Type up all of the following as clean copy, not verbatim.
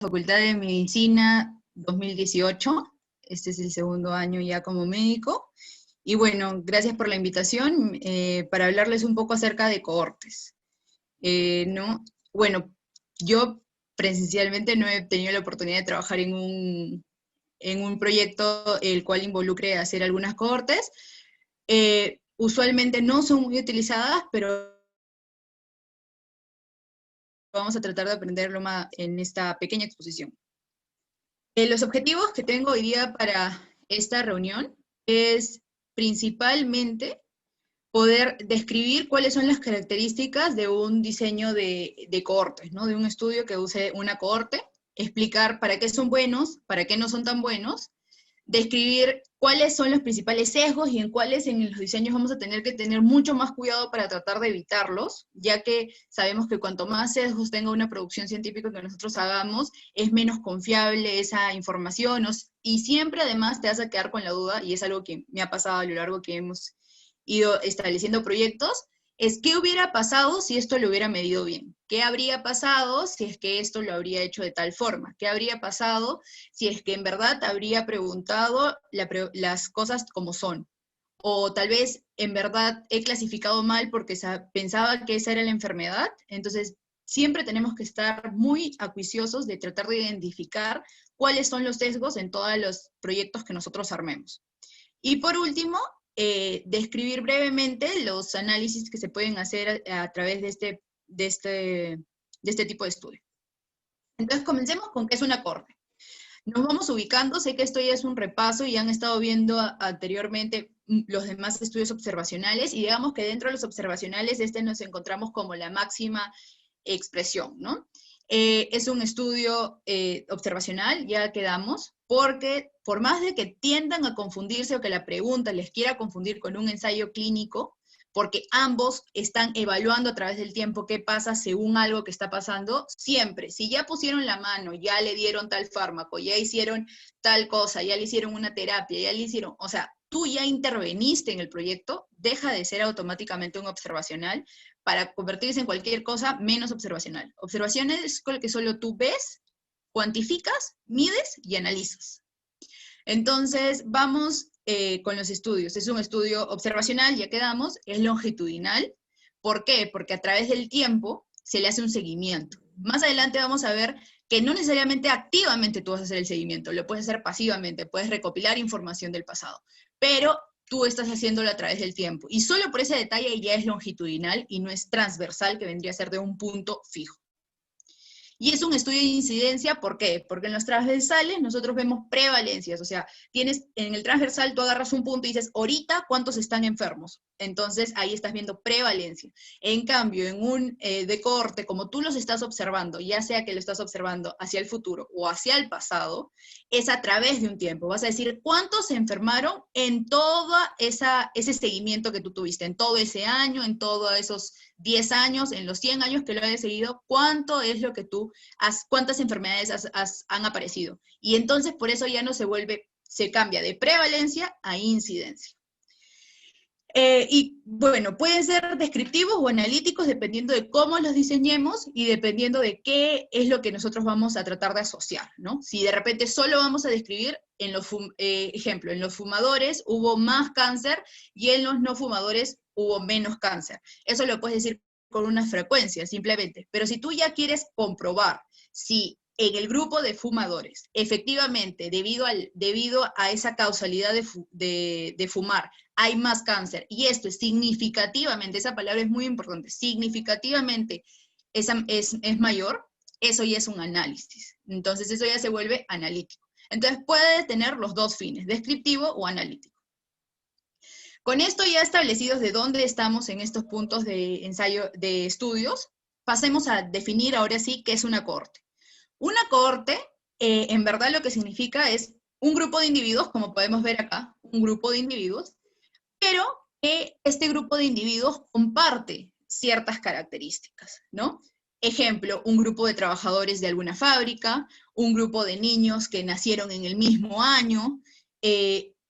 Facultad de Medicina 2018. Este es el segundo año ya como médico. Y bueno, gracias por la invitación para hablarles un poco acerca de cohortes. ¿No? Bueno, yo presencialmente no he tenido la oportunidad de trabajar en un proyecto el cual involucre hacer algunas cohortes. Usualmente no son muy utilizadas, pero vamos a tratar de aprenderlo más en esta pequeña exposición. Los objetivos que tengo hoy día para esta reunión es principalmente poder describir cuáles son las características de un diseño de cohortes, ¿no? De un estudio que use una cohorte, explicar para qué son buenos, para qué no son tan buenos, describir cuáles son los principales sesgos y en cuáles en los diseños vamos a tener que tener mucho más cuidado para tratar de evitarlos, ya que sabemos que cuanto más sesgos tenga una producción científica que nosotros hagamos, es menos confiable esa información, y siempre además te vas a quedar con la duda, y es algo que me ha pasado a lo largo que hemos ido estableciendo proyectos, es qué hubiera pasado si esto lo hubiera medido bien. ¿Qué habría pasado si es que esto lo habría hecho de tal forma? ¿Qué habría pasado si es que en verdad habría preguntado las cosas como son? O tal vez en verdad he clasificado mal porque pensaba que esa era la enfermedad. Entonces, siempre tenemos que estar muy acuiciosos de tratar de identificar cuáles son los sesgos en todos los proyectos que nosotros armemos. Y por último, describir brevemente los análisis que se pueden hacer a través de este tipo de estudio. Entonces, comencemos con qué es una cohorte. Nos vamos ubicando, sé que esto ya es un repaso y han estado viendo anteriormente los demás estudios observacionales, y digamos que dentro de los observacionales nos encontramos como la máxima expresión, ¿no? Es un estudio observacional, ya quedamos, porque por más de que tiendan a confundirse o que la pregunta les quiera confundir con un ensayo clínico, porque ambos están evaluando a través del tiempo qué pasa según algo que está pasando, siempre, si ya pusieron la mano, ya le dieron tal fármaco, ya hicieron tal cosa, ya le hicieron una terapia, ya le hicieron, o sea, tú ya interveniste en el proyecto, deja de ser automáticamente un observacional para convertirse en cualquier cosa menos observacional. Observación es con lo que solo tú ves, cuantificas, mides y analizas. Entonces, vamos con los estudios. Es un estudio observacional, ya quedamos, es longitudinal. ¿Por qué? Porque a través del tiempo se le hace un seguimiento. Más adelante vamos a ver que no necesariamente activamente tú vas a hacer el seguimiento, lo puedes hacer pasivamente, puedes recopilar información del pasado, pero tú estás haciéndolo a través del tiempo. Y solo por ese detalle ya es longitudinal y no es transversal, que vendría a ser de un punto fijo. Y es un estudio de incidencia, ¿por qué? Porque en los transversales nosotros vemos prevalencias, o sea, en el transversal tú agarras un punto y dices, ahorita, ¿cuántos están enfermos? Entonces, ahí estás viendo prevalencia. En cambio, en un de cohorte, como tú los estás observando, ya sea que lo estás observando hacia el futuro o hacia el pasado, es a través de un tiempo. Vas a decir, ¿cuántos se enfermaron en todo ese seguimiento que tú tuviste? En todo ese año, en todos esos 10 años, en los 100 años que lo hayas seguido, ¿cuánto es lo que cuántas enfermedades han aparecido? Y entonces por eso ya no se cambia de prevalencia a incidencia. Y bueno, pueden ser descriptivos o analíticos dependiendo de cómo los diseñemos y dependiendo de qué es lo que nosotros vamos a tratar de asociar, ¿no? Si de repente solo vamos a describir, ejemplo, en los fumadores hubo más cáncer y en los no fumadores hubo menos cáncer. Eso lo puedes decir con una frecuencia, simplemente. Pero si tú ya quieres comprobar si en el grupo de fumadores, efectivamente, debido a esa causalidad de fumar, hay más cáncer, y esto es significativamente, esa palabra es muy importante, significativamente es mayor, eso ya es un análisis. Entonces eso ya se vuelve analítico. Entonces puede tener los dos fines, descriptivo o analítico. Con esto ya establecidos de dónde estamos en estos puntos de ensayo de estudios, pasemos a definir ahora sí qué es una cohorte. Una cohorte, en verdad lo que significa es un grupo de individuos, como podemos ver acá, un grupo de individuos, pero que este grupo de individuos comparte ciertas características, ¿no? Ejemplo, un grupo de trabajadores de alguna fábrica, un grupo de niños que nacieron en el mismo año,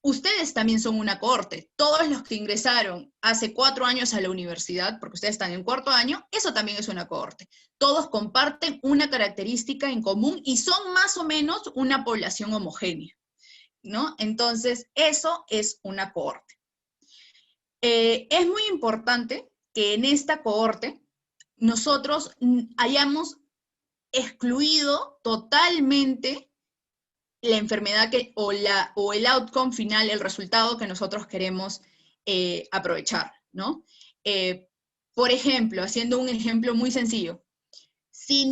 ustedes también son una cohorte. Todos los que ingresaron hace 4 años a la universidad, porque ustedes están en 4.º año, eso también es una cohorte. Todos comparten una característica en común y son más o menos una población homogénea, ¿no? Entonces, eso es una cohorte. Es muy importante que en esta cohorte nosotros hayamos excluido totalmente la enfermedad o el outcome final, el resultado que nosotros queremos aprovechar, ¿no? Por ejemplo, haciendo un ejemplo muy sencillo, si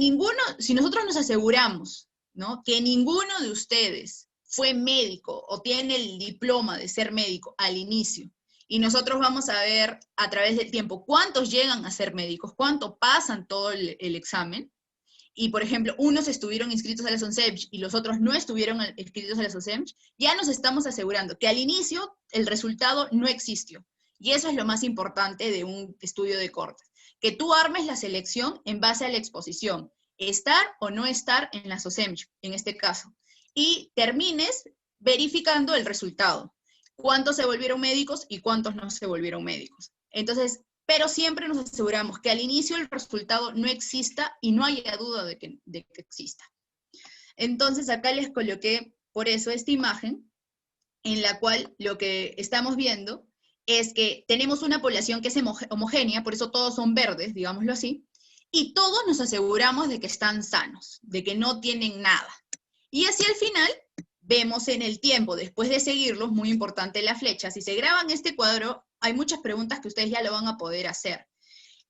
nosotros nos aseguramos, ¿no?, que ninguno de ustedes fue médico o tiene el diploma de ser médico al inicio, y nosotros vamos a ver a través del tiempo cuántos llegan a ser médicos, cuánto pasan todo el examen, y por ejemplo, unos estuvieron inscritos a la SONSEMH y los otros no estuvieron inscritos a la SONSEMH, ya nos estamos asegurando que al inicio el resultado no existió. Y eso es lo más importante de un estudio de cohortes, que tú armes la selección en base a la exposición, estar o no estar en la SONSEMH, en este caso, y termines verificando el resultado. ¿Cuántos se volvieron médicos y cuántos no se volvieron médicos? Entonces, pero siempre nos aseguramos que al inicio el resultado no exista y no haya duda de que exista. Entonces acá les coloqué por eso esta imagen, en la cual lo que estamos viendo es que tenemos una población que es homogénea, por eso todos son verdes, digámoslo así, y todos nos aseguramos de que están sanos, de que no tienen nada. Y así al final vemos en el tiempo, después de seguirlos, muy importante la flecha, si se graban este cuadro, hay muchas preguntas que ustedes ya lo van a poder hacer.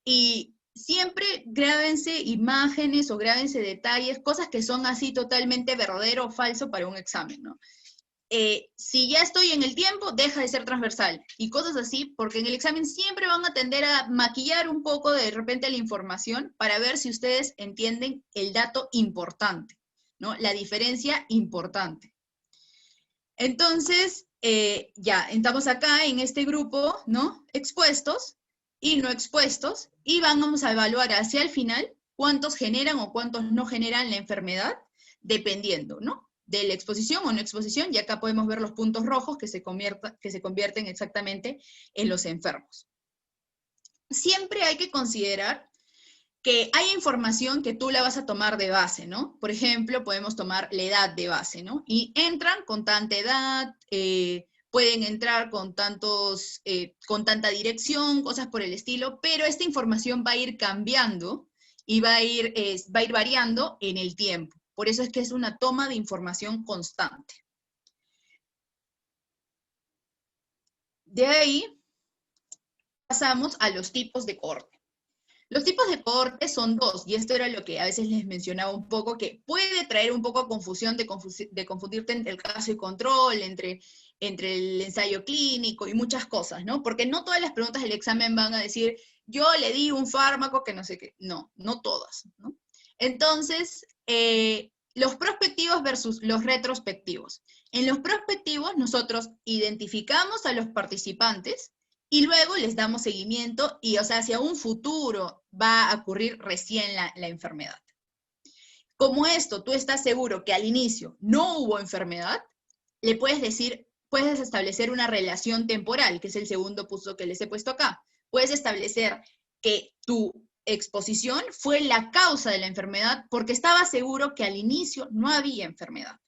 Y siempre grábense imágenes o grábense detalles, cosas que son así totalmente verdadero o falso para un examen, ¿no? Si ya estoy en el tiempo, deja de ser transversal, y cosas así, porque en el examen siempre van a tender a maquillar un poco de repente la información para ver si ustedes entienden el dato importante, ¿no? La diferencia importante. Entonces, ya, estamos acá en este grupo, ¿no? Expuestos y no expuestos, y vamos a evaluar hacia el final cuántos generan o cuántos no generan la enfermedad, dependiendo, ¿no?, de la exposición o no exposición, y acá podemos ver los puntos rojos que se convierten exactamente en los enfermos. Siempre hay que considerar que hay información que tú la vas a tomar de base, ¿no? Por ejemplo, podemos tomar la edad de base, ¿no? Y entran con tanta edad, pueden entrar con tanta dirección, cosas por el estilo, pero esta información va a ir cambiando y va a ir variando en el tiempo. Por eso es que es una toma de información constante. De ahí pasamos a los tipos de cohorte. Los tipos de cohorte son 2, y esto era lo que a veces les mencionaba un poco, que puede traer un poco confusión de confundirte entre el caso y control, entre el ensayo clínico y muchas cosas, ¿no? Porque no todas las preguntas del examen van a decir, yo le di un fármaco que no sé qué. No, no todas, ¿no? Entonces, los prospectivos versus los retrospectivos. En los prospectivos nosotros identificamos a los participantes y luego les damos seguimiento y, o sea, hacia un futuro va a ocurrir recién la enfermedad. Como esto, tú estás seguro que al inicio no hubo enfermedad, le puedes decir, puedes establecer una relación temporal, que es el segundo punto que les he puesto acá. Puedes establecer que tu exposición fue la causa de la enfermedad porque estaba seguro que al inicio no había enfermedad.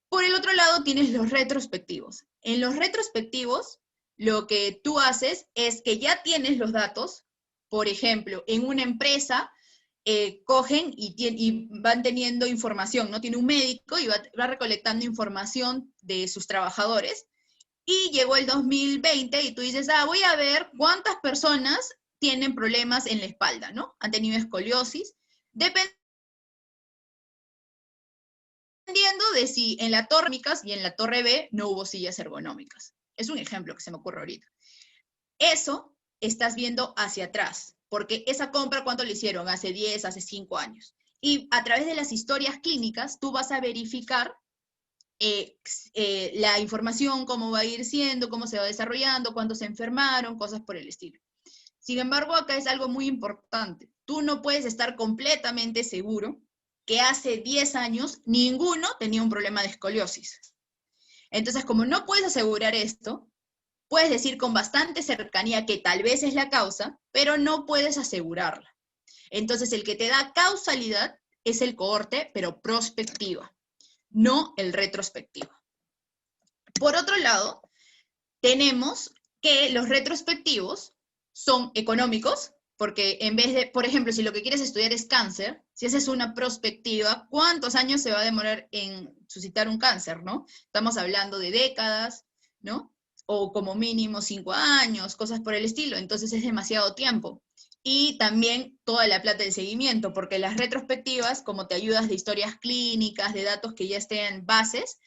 Por el otro lado tienes los retrospectivos. En los retrospectivos, lo que tú haces es que ya tienes los datos. Por ejemplo, en una empresa cogen y van teniendo información, ¿no? Tiene un médico y va recolectando información de sus trabajadores, y llegó el 2020 y tú dices, voy a ver cuántas personas tienen problemas en la espalda, ¿no? Han tenido escoliosis, dependiendo de si en la torre y en la torre B no hubo sillas ergonómicas. Es un ejemplo que se me ocurre ahorita. Eso estás viendo hacia atrás, porque esa compra, ¿cuánto le hicieron? Hace 10, hace 5 años. Y a través de las historias clínicas, tú vas a verificar la información, cómo va a ir siendo, cómo se va desarrollando, cuántos se enfermaron, cosas por el estilo. Sin embargo, acá es algo muy importante. Tú no puedes estar completamente seguro que hace 10 años ninguno tenía un problema de escoliosis. Entonces, como no puedes asegurar esto, puedes decir con bastante cercanía que tal vez es la causa, pero no puedes asegurarla. Entonces, el que te da causalidad es el cohorte, pero prospectiva, no el retrospectivo. Por otro lado, tenemos que los retrospectivos son económicos, porque en vez de, por ejemplo, si lo que quieres estudiar es cáncer, si haces una prospectiva, ¿cuántos años se va a demorar en suscitar un cáncer, no? Estamos hablando de décadas, ¿no? O como mínimo 5 años, cosas por el estilo, entonces es demasiado tiempo. Y también toda la plata del seguimiento, porque las retrospectivas, como te ayudas de historias clínicas, de datos que ya estén bases,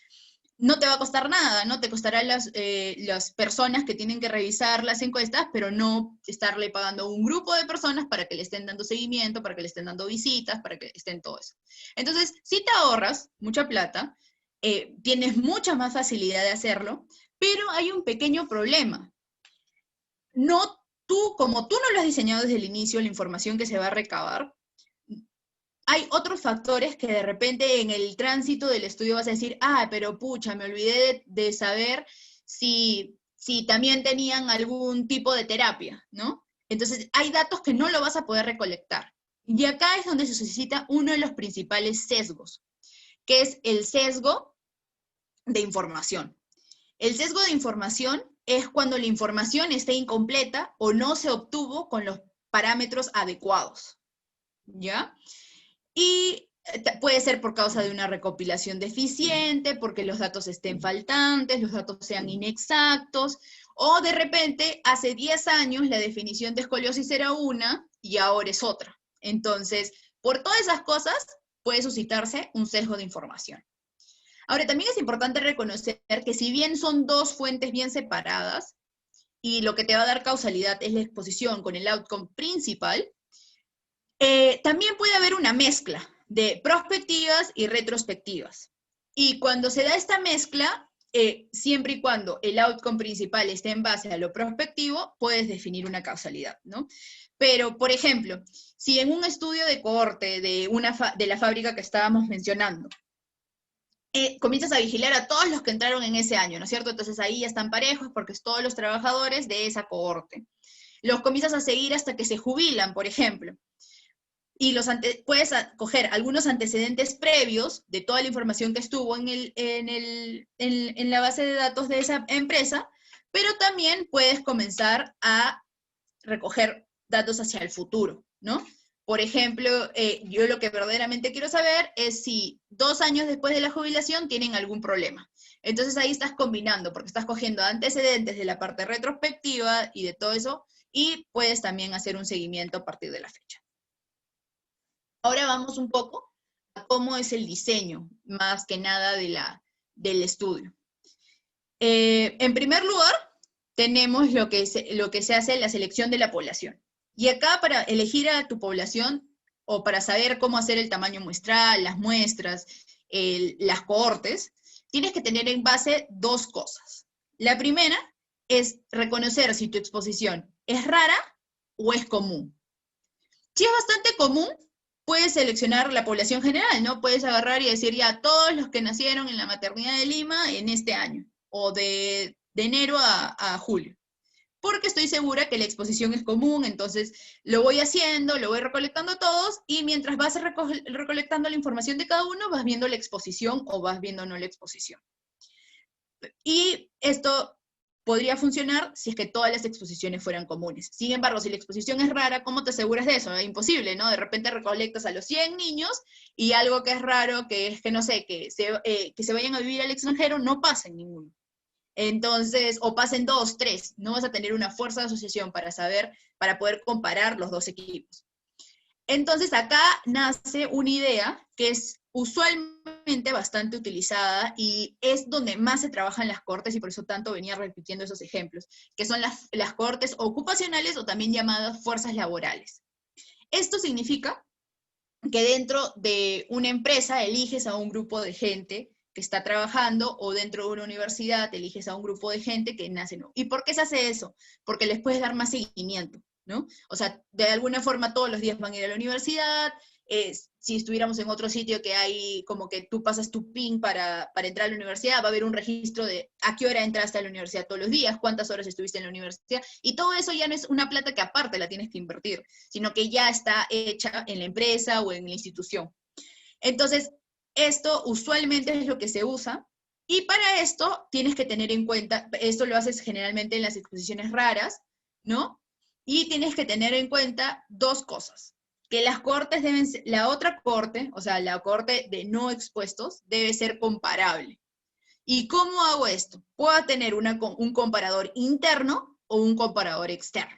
no te va a costar nada, ¿no? Te costará las personas que tienen que revisar las encuestas, pero no estarle pagando a un grupo de personas para que le estén dando seguimiento, para que le estén dando visitas, para que estén todo eso. Entonces, si te ahorras mucha plata, tienes mucha más facilidad de hacerlo, pero hay un pequeño problema. Como tú no lo has diseñado desde el inicio, la información que se va a recabar, hay otros factores que de repente en el tránsito del estudio vas a decir, pero pucha, me olvidé de saber si también tenían algún tipo de terapia, ¿no? Entonces, hay datos que no lo vas a poder recolectar. Y acá es donde se suscita uno de los principales sesgos, que es el sesgo de información. El sesgo de información es cuando la información está incompleta o no se obtuvo con los parámetros adecuados, ¿ya? Y puede ser por causa de una recopilación deficiente, porque los datos estén faltantes, los datos sean inexactos, o de repente hace 10 años la definición de escoliosis era una y ahora es otra. Entonces, por todas esas cosas puede suscitarse un sesgo de información. Ahora, también es importante reconocer que si bien son dos fuentes bien separadas, y lo que te va a dar causalidad es la exposición con el outcome principal, también puede haber una mezcla de prospectivas y retrospectivas. Y cuando se da esta mezcla, siempre y cuando el outcome principal esté en base a lo prospectivo, puedes definir una causalidad, ¿no? Pero, por ejemplo, si en un estudio de cohorte de la fábrica que estábamos mencionando, comienzas a vigilar a todos los que entraron en ese año, ¿no es cierto? Entonces ahí ya están parejos porque es todos los trabajadores de esa cohorte. Los comienzas a seguir hasta que se jubilan, por ejemplo. Y puedes coger algunos antecedentes previos de toda la información que estuvo en la base de datos de esa empresa, pero también puedes comenzar a recoger datos hacia el futuro, ¿no? Por ejemplo, yo lo que verdaderamente quiero saber es si 2 años después de la jubilación tienen algún problema. Entonces ahí estás combinando, porque estás cogiendo antecedentes de la parte retrospectiva y de todo eso, y puedes también hacer un seguimiento a partir de la fecha. Ahora vamos un poco a cómo es el diseño, más que nada del estudio. En primer lugar, tenemos lo que se hace en la selección de la población. Y acá para elegir a tu población, o para saber cómo hacer el tamaño muestral, las muestras, las cohortes, tienes que tener en base 2 cosas. La primera es reconocer si tu exposición es rara o es común. Si es bastante común, puedes seleccionar la población general, ¿no? Puedes agarrar y decir ya todos los que nacieron en la maternidad de Lima en este año, o de enero a julio. Porque estoy segura que la exposición es común, entonces lo voy haciendo, lo voy recolectando todos, y mientras vas recolectando la información de cada uno, vas viendo la exposición o vas viendo no la exposición. Y esto podría funcionar si es que todas las exposiciones fueran comunes. Sin embargo, si la exposición es rara, ¿cómo te aseguras de eso? Es imposible, ¿no? De repente recolectas a los 100 niños y algo que es raro, que es que, no sé, que se vayan a vivir al extranjero, no pasa en ninguno. Entonces, o pasen 2, 3, no vas a tener una fuerza de asociación para poder comparar los 2 equipos. Entonces, acá nace una idea que es usualmente bastante utilizada y es donde más se trabaja en las cohortes, y por eso tanto venía repitiendo esos ejemplos, que son las cohortes ocupacionales, o también llamadas fuerzas laborales. Esto significa que dentro de una empresa eliges a un grupo de gente que está trabajando, o dentro de una universidad eliges a un grupo de gente que nace, ¿no? ¿Y por qué se hace eso? Porque les puedes dar más seguimiento, ¿no? O sea, de alguna forma todos los días van a ir a la universidad, si estuviéramos en otro sitio que hay como que tú pasas tu PIN para entrar a la universidad, va a haber un registro de a qué hora entraste a la universidad todos los días, cuántas horas estuviste en la universidad, y todo eso ya no es una plata que aparte la tienes que invertir, sino que ya está hecha en la empresa o en la institución. Entonces, esto usualmente es lo que se usa, y para esto tienes que tener en cuenta, esto lo haces generalmente en las exposiciones raras, ¿no? Y tienes que tener en cuenta dos cosas. Que las cortes deben ser, la otra corte, o sea, la corte de no expuestos, debe ser comparable. ¿Y cómo hago esto? Puedo tener un comparador interno o un comparador externo.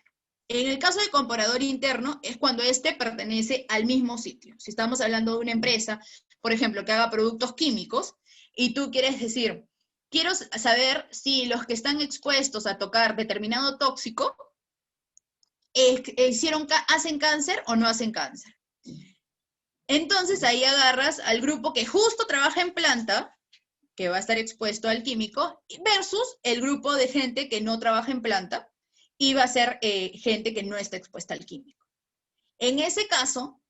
En el caso de comparador interno es cuando este pertenece al mismo sitio. Si estamos hablando de una empresa, por ejemplo, que haga productos químicos, y tú quieres decir, quiero saber si los que están expuestos a tocar determinado tóxico hacen cáncer o no hacen cáncer. Entonces ahí agarras al grupo que justo trabaja en planta, que va a estar expuesto al químico, versus el grupo de gente que no trabaja en planta y va a ser gente que no está expuesta al químico. En ese caso,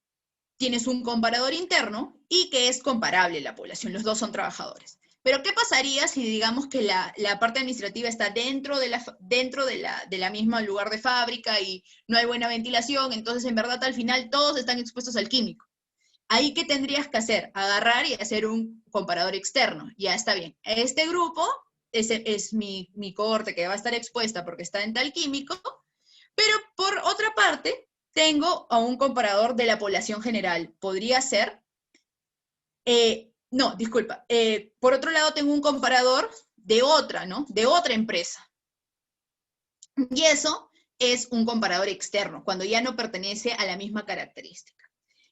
tienes un comparador interno y que es comparable la población, los dos son trabajadores. Pero ¿qué pasaría si digamos que la parte administrativa está dentro de la misma lugar de fábrica y no hay buena ventilación? Entonces, en verdad, al final todos están expuestos al químico. Ahí, ¿qué tendrías que hacer? Agarrar y hacer un comparador externo. Ya está bien. Este grupo es mi cohorte que va a estar expuesta porque está en tal químico, pero por otra parte, tengo a un comparador de la población general. Podría ser, no, disculpa, por otro lado tengo un comparador de otra, ¿no? De otra empresa. Y eso es un comparador externo, cuando ya no pertenece a la misma característica.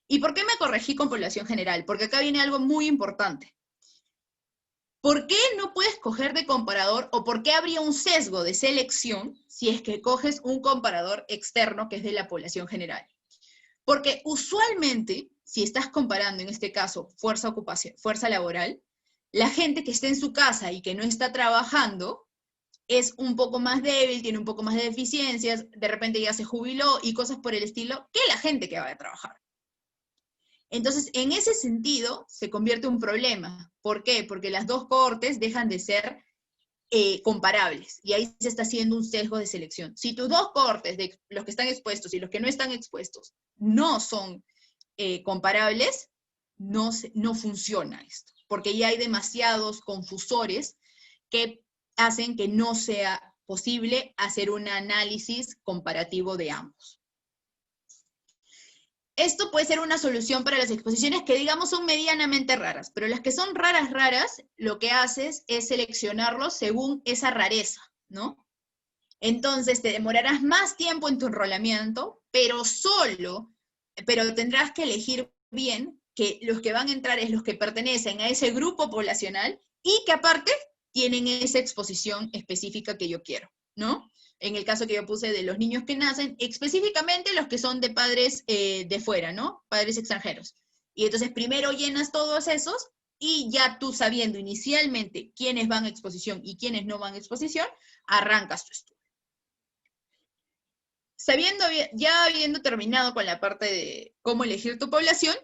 ¿Y por qué me corregí con población general? Porque acá viene algo muy importante. ¿Por qué no puedes coger de comparador o por qué habría un sesgo de selección si es que coges un comparador externo que es de la población general? Porque usualmente, si estás comparando en este caso fuerza laboral, la gente que está en su casa y que no está trabajando es un poco más débil, tiene un poco más de deficiencias, de repente ya se jubiló y cosas por el estilo, que la gente que va a trabajar. Entonces, en ese sentido, se convierte en un problema. ¿Por qué? Porque las dos cohortes dejan de ser comparables, y ahí se está haciendo un sesgo de selección. Si tus dos cohortes, de los que están expuestos y los que no están expuestos, no son comparables, no funciona esto, porque ya hay demasiados confusores que hacen que no sea posible hacer un análisis comparativo de ambos. Esto puede ser una solución para las exposiciones que, digamos, son medianamente raras, pero las que son raras, lo que haces es seleccionarlos según esa rareza, ¿no? Entonces te demorarás más tiempo en tu enrolamiento, pero tendrás que elegir bien que los que van a entrar es los que pertenecen a ese grupo poblacional y que aparte tienen esa exposición específica que yo quiero, ¿no? En el caso que yo puse de los niños que nacen, específicamente los que son de padres de fuera, ¿no? Padres extranjeros. Y entonces primero llenas todos esos y ya tú sabiendo inicialmente quiénes van a exposición y quiénes no van a exposición, arrancas tu estudio. Ya habiendo terminado con la parte de cómo elegir tu población,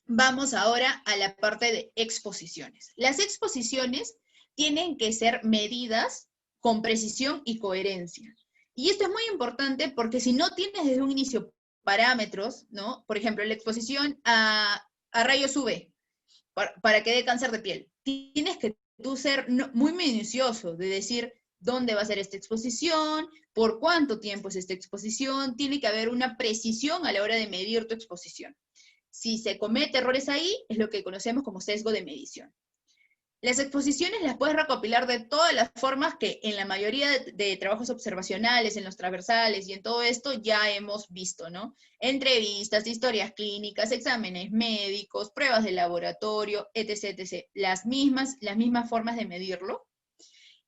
vamos ahora a la parte de exposiciones. Las exposiciones tienen que ser medidas con precisión y coherencia. Y esto es muy importante porque si no tienes desde un inicio parámetros, ¿no? Por ejemplo, la exposición a rayos UV para que dé cáncer de piel. Tienes que tú ser muy minucioso de decir dónde va a ser esta exposición, por cuánto tiempo es esta exposición. Tiene que haber una precisión a la hora de medir tu exposición. Si se comete errores ahí, es lo que conocemos como sesgo de medición. Las exposiciones las puedes recopilar de todas las formas que en la mayoría de trabajos observacionales, en los transversales y en todo esto ya hemos visto, ¿no? Entrevistas, historias clínicas, exámenes médicos, pruebas de laboratorio, etc., etc. Las mismas formas de medirlo.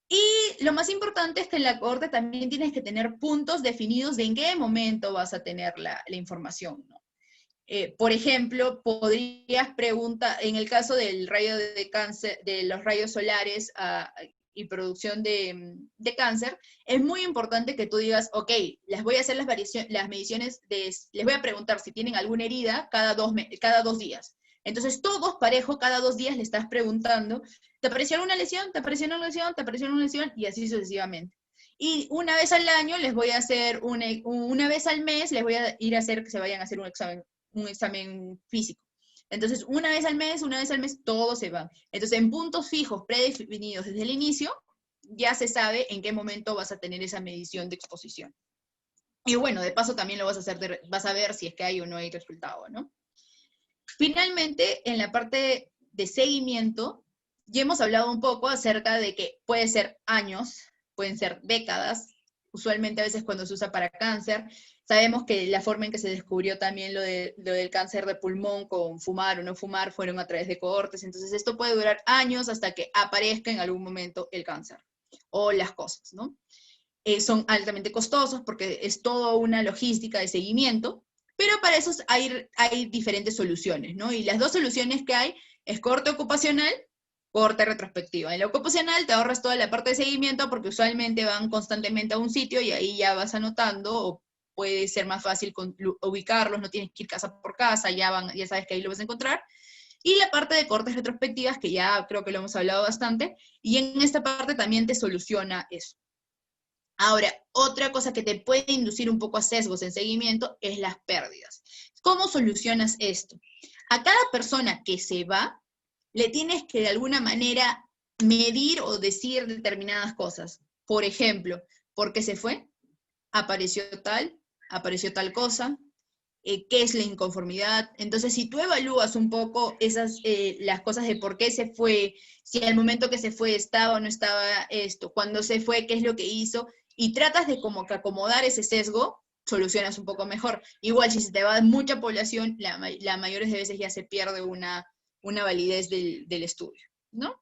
Y lo más importante es que en la cohorte también tienes que tener puntos definidos de en qué momento vas a tener la información, ¿no? Por ejemplo, podrías preguntar, en el caso del rayo de cáncer, de los rayos solares y producción de cáncer, es muy importante que tú digas, ok, les voy a hacer las mediciones, les voy a preguntar si tienen alguna herida cada 2 días. Entonces, todos parejo, cada 2 días le estás preguntando, ¿te apareció alguna lesión? ¿Te apareció una lesión? ¿Te apareció una lesión? Y así sucesivamente. Y una vez al año les voy a hacer, una vez al mes les voy a ir a hacer que se vayan a hacer un examen físico. Entonces, una vez al mes, todo se va. Entonces, en puntos fijos, predefinidos desde el inicio, ya se sabe en qué momento vas a tener esa medición de exposición. Y bueno, de paso también lo vas a hacer, vas a ver si es que hay o no hay resultado, ¿no? Finalmente, en la parte de seguimiento, ya hemos hablado un poco acerca de que puede ser años, pueden ser décadas, usualmente a veces cuando se usa para cáncer. Sabemos que la forma en que se descubrió también lo del cáncer de pulmón con fumar o no fumar fueron a través de cohortes, entonces esto puede durar años hasta que aparezca en algún momento el cáncer o las cosas, ¿no? Son altamente costosos porque es toda una logística de seguimiento, pero para eso hay diferentes soluciones, ¿no? Y las dos soluciones que hay es corte ocupacional, corte retrospectiva. En la ocupacional te ahorras toda la parte de seguimiento porque usualmente van constantemente a un sitio y ahí ya vas anotando, o puede ser más fácil ubicarlos, no tienes que ir casa por casa, ya sabes que ahí lo vas a encontrar. Y la parte de cortes retrospectivas, que ya creo que lo hemos hablado bastante, y en esta parte también te soluciona eso. Ahora, otra cosa que te puede inducir un poco a sesgos en seguimiento es las pérdidas. ¿Cómo solucionas esto? A cada persona que se va, le tienes que de alguna manera medir o decir determinadas cosas. Por ejemplo, ¿por qué se fue? Apareció tal cosa, qué es la inconformidad. Entonces, si tú evalúas un poco las cosas de por qué se fue, si al momento que se fue estaba o no estaba esto, cuando se fue, qué es lo que hizo, y tratas de como que acomodar ese sesgo, solucionas un poco mejor. Igual, si se te va mucha población, la mayores de veces ya se pierde una validez del estudio, ¿no?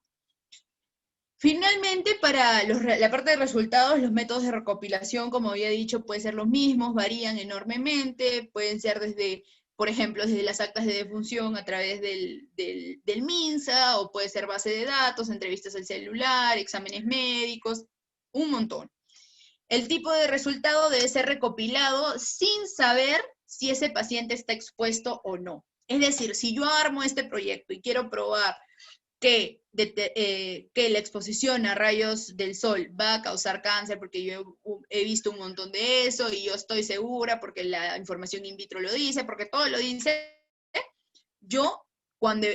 Finalmente, para la parte de resultados, los métodos de recopilación, como había dicho, pueden ser los mismos, varían enormemente, pueden ser desde, por ejemplo, desde las actas de defunción a través del MINSA, o puede ser base de datos, entrevistas al celular, exámenes médicos, un montón. El tipo de resultado debe ser recopilado sin saber si ese paciente está expuesto o no. Es decir, si yo armo este proyecto y quiero probar que la exposición a rayos del sol va a causar cáncer, porque yo he visto un montón de eso y yo estoy segura porque la información in vitro lo dice, porque todo lo dice,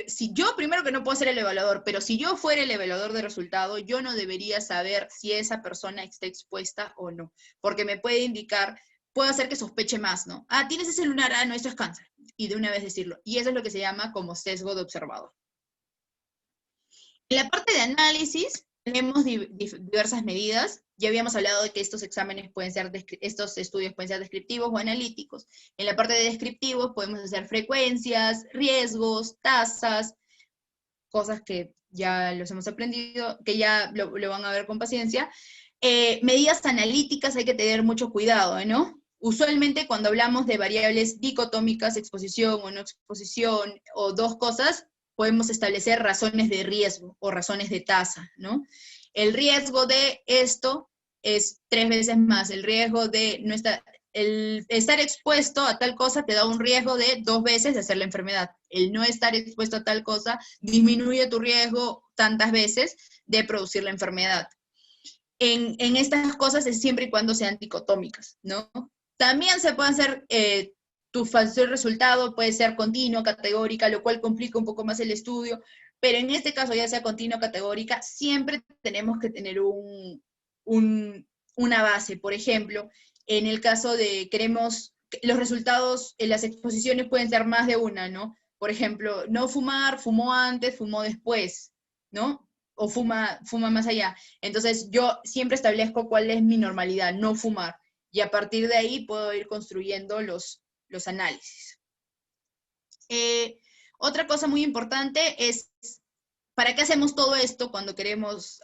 si yo primero que no puedo ser el evaluador, pero si yo fuera el evaluador de resultado, yo no debería saber si esa persona está expuesta o no, porque me puede indicar, puede hacer que sospeche más, ¿no? Ah, tienes ese lunar, no, esto es cáncer, y de una vez decirlo. Y eso es lo que se llama como sesgo de observador. En la parte de análisis tenemos diversas medidas. Ya habíamos hablado de que estos estudios pueden ser descriptivos o analíticos. En la parte de descriptivos podemos hacer frecuencias, riesgos, tasas, cosas que ya los hemos aprendido, que ya lo van a ver con paciencia. Medidas analíticas hay que tener mucho cuidado, ¿no? Usualmente cuando hablamos de variables dicotómicas, exposición o no exposición, o dos cosas, podemos establecer razones de riesgo o razones de tasa, ¿no? El riesgo de esto es 3 veces más. El riesgo de el estar expuesto a tal cosa te da un riesgo de 2 veces de hacer la enfermedad. El no estar expuesto a tal cosa disminuye tu riesgo tantas veces de producir la enfermedad. En estas cosas es siempre y cuando sean dicotómicas, ¿no? También se puede hacer, tu factor resultado puede ser continua, categórica, lo cual complica un poco más el estudio, pero en este caso, ya sea continua o categórica, siempre tenemos que tener una base. Por ejemplo, en el caso de los resultados en las exposiciones pueden ser más de una, ¿no? Por ejemplo, no fumar, fumó antes, fumó después, ¿no? O fuma más allá. Entonces, yo siempre establezco cuál es mi normalidad, no fumar. Y a partir de ahí puedo ir construyendo los análisis. Otra cosa muy importante es, ¿para qué hacemos todo esto cuando queremos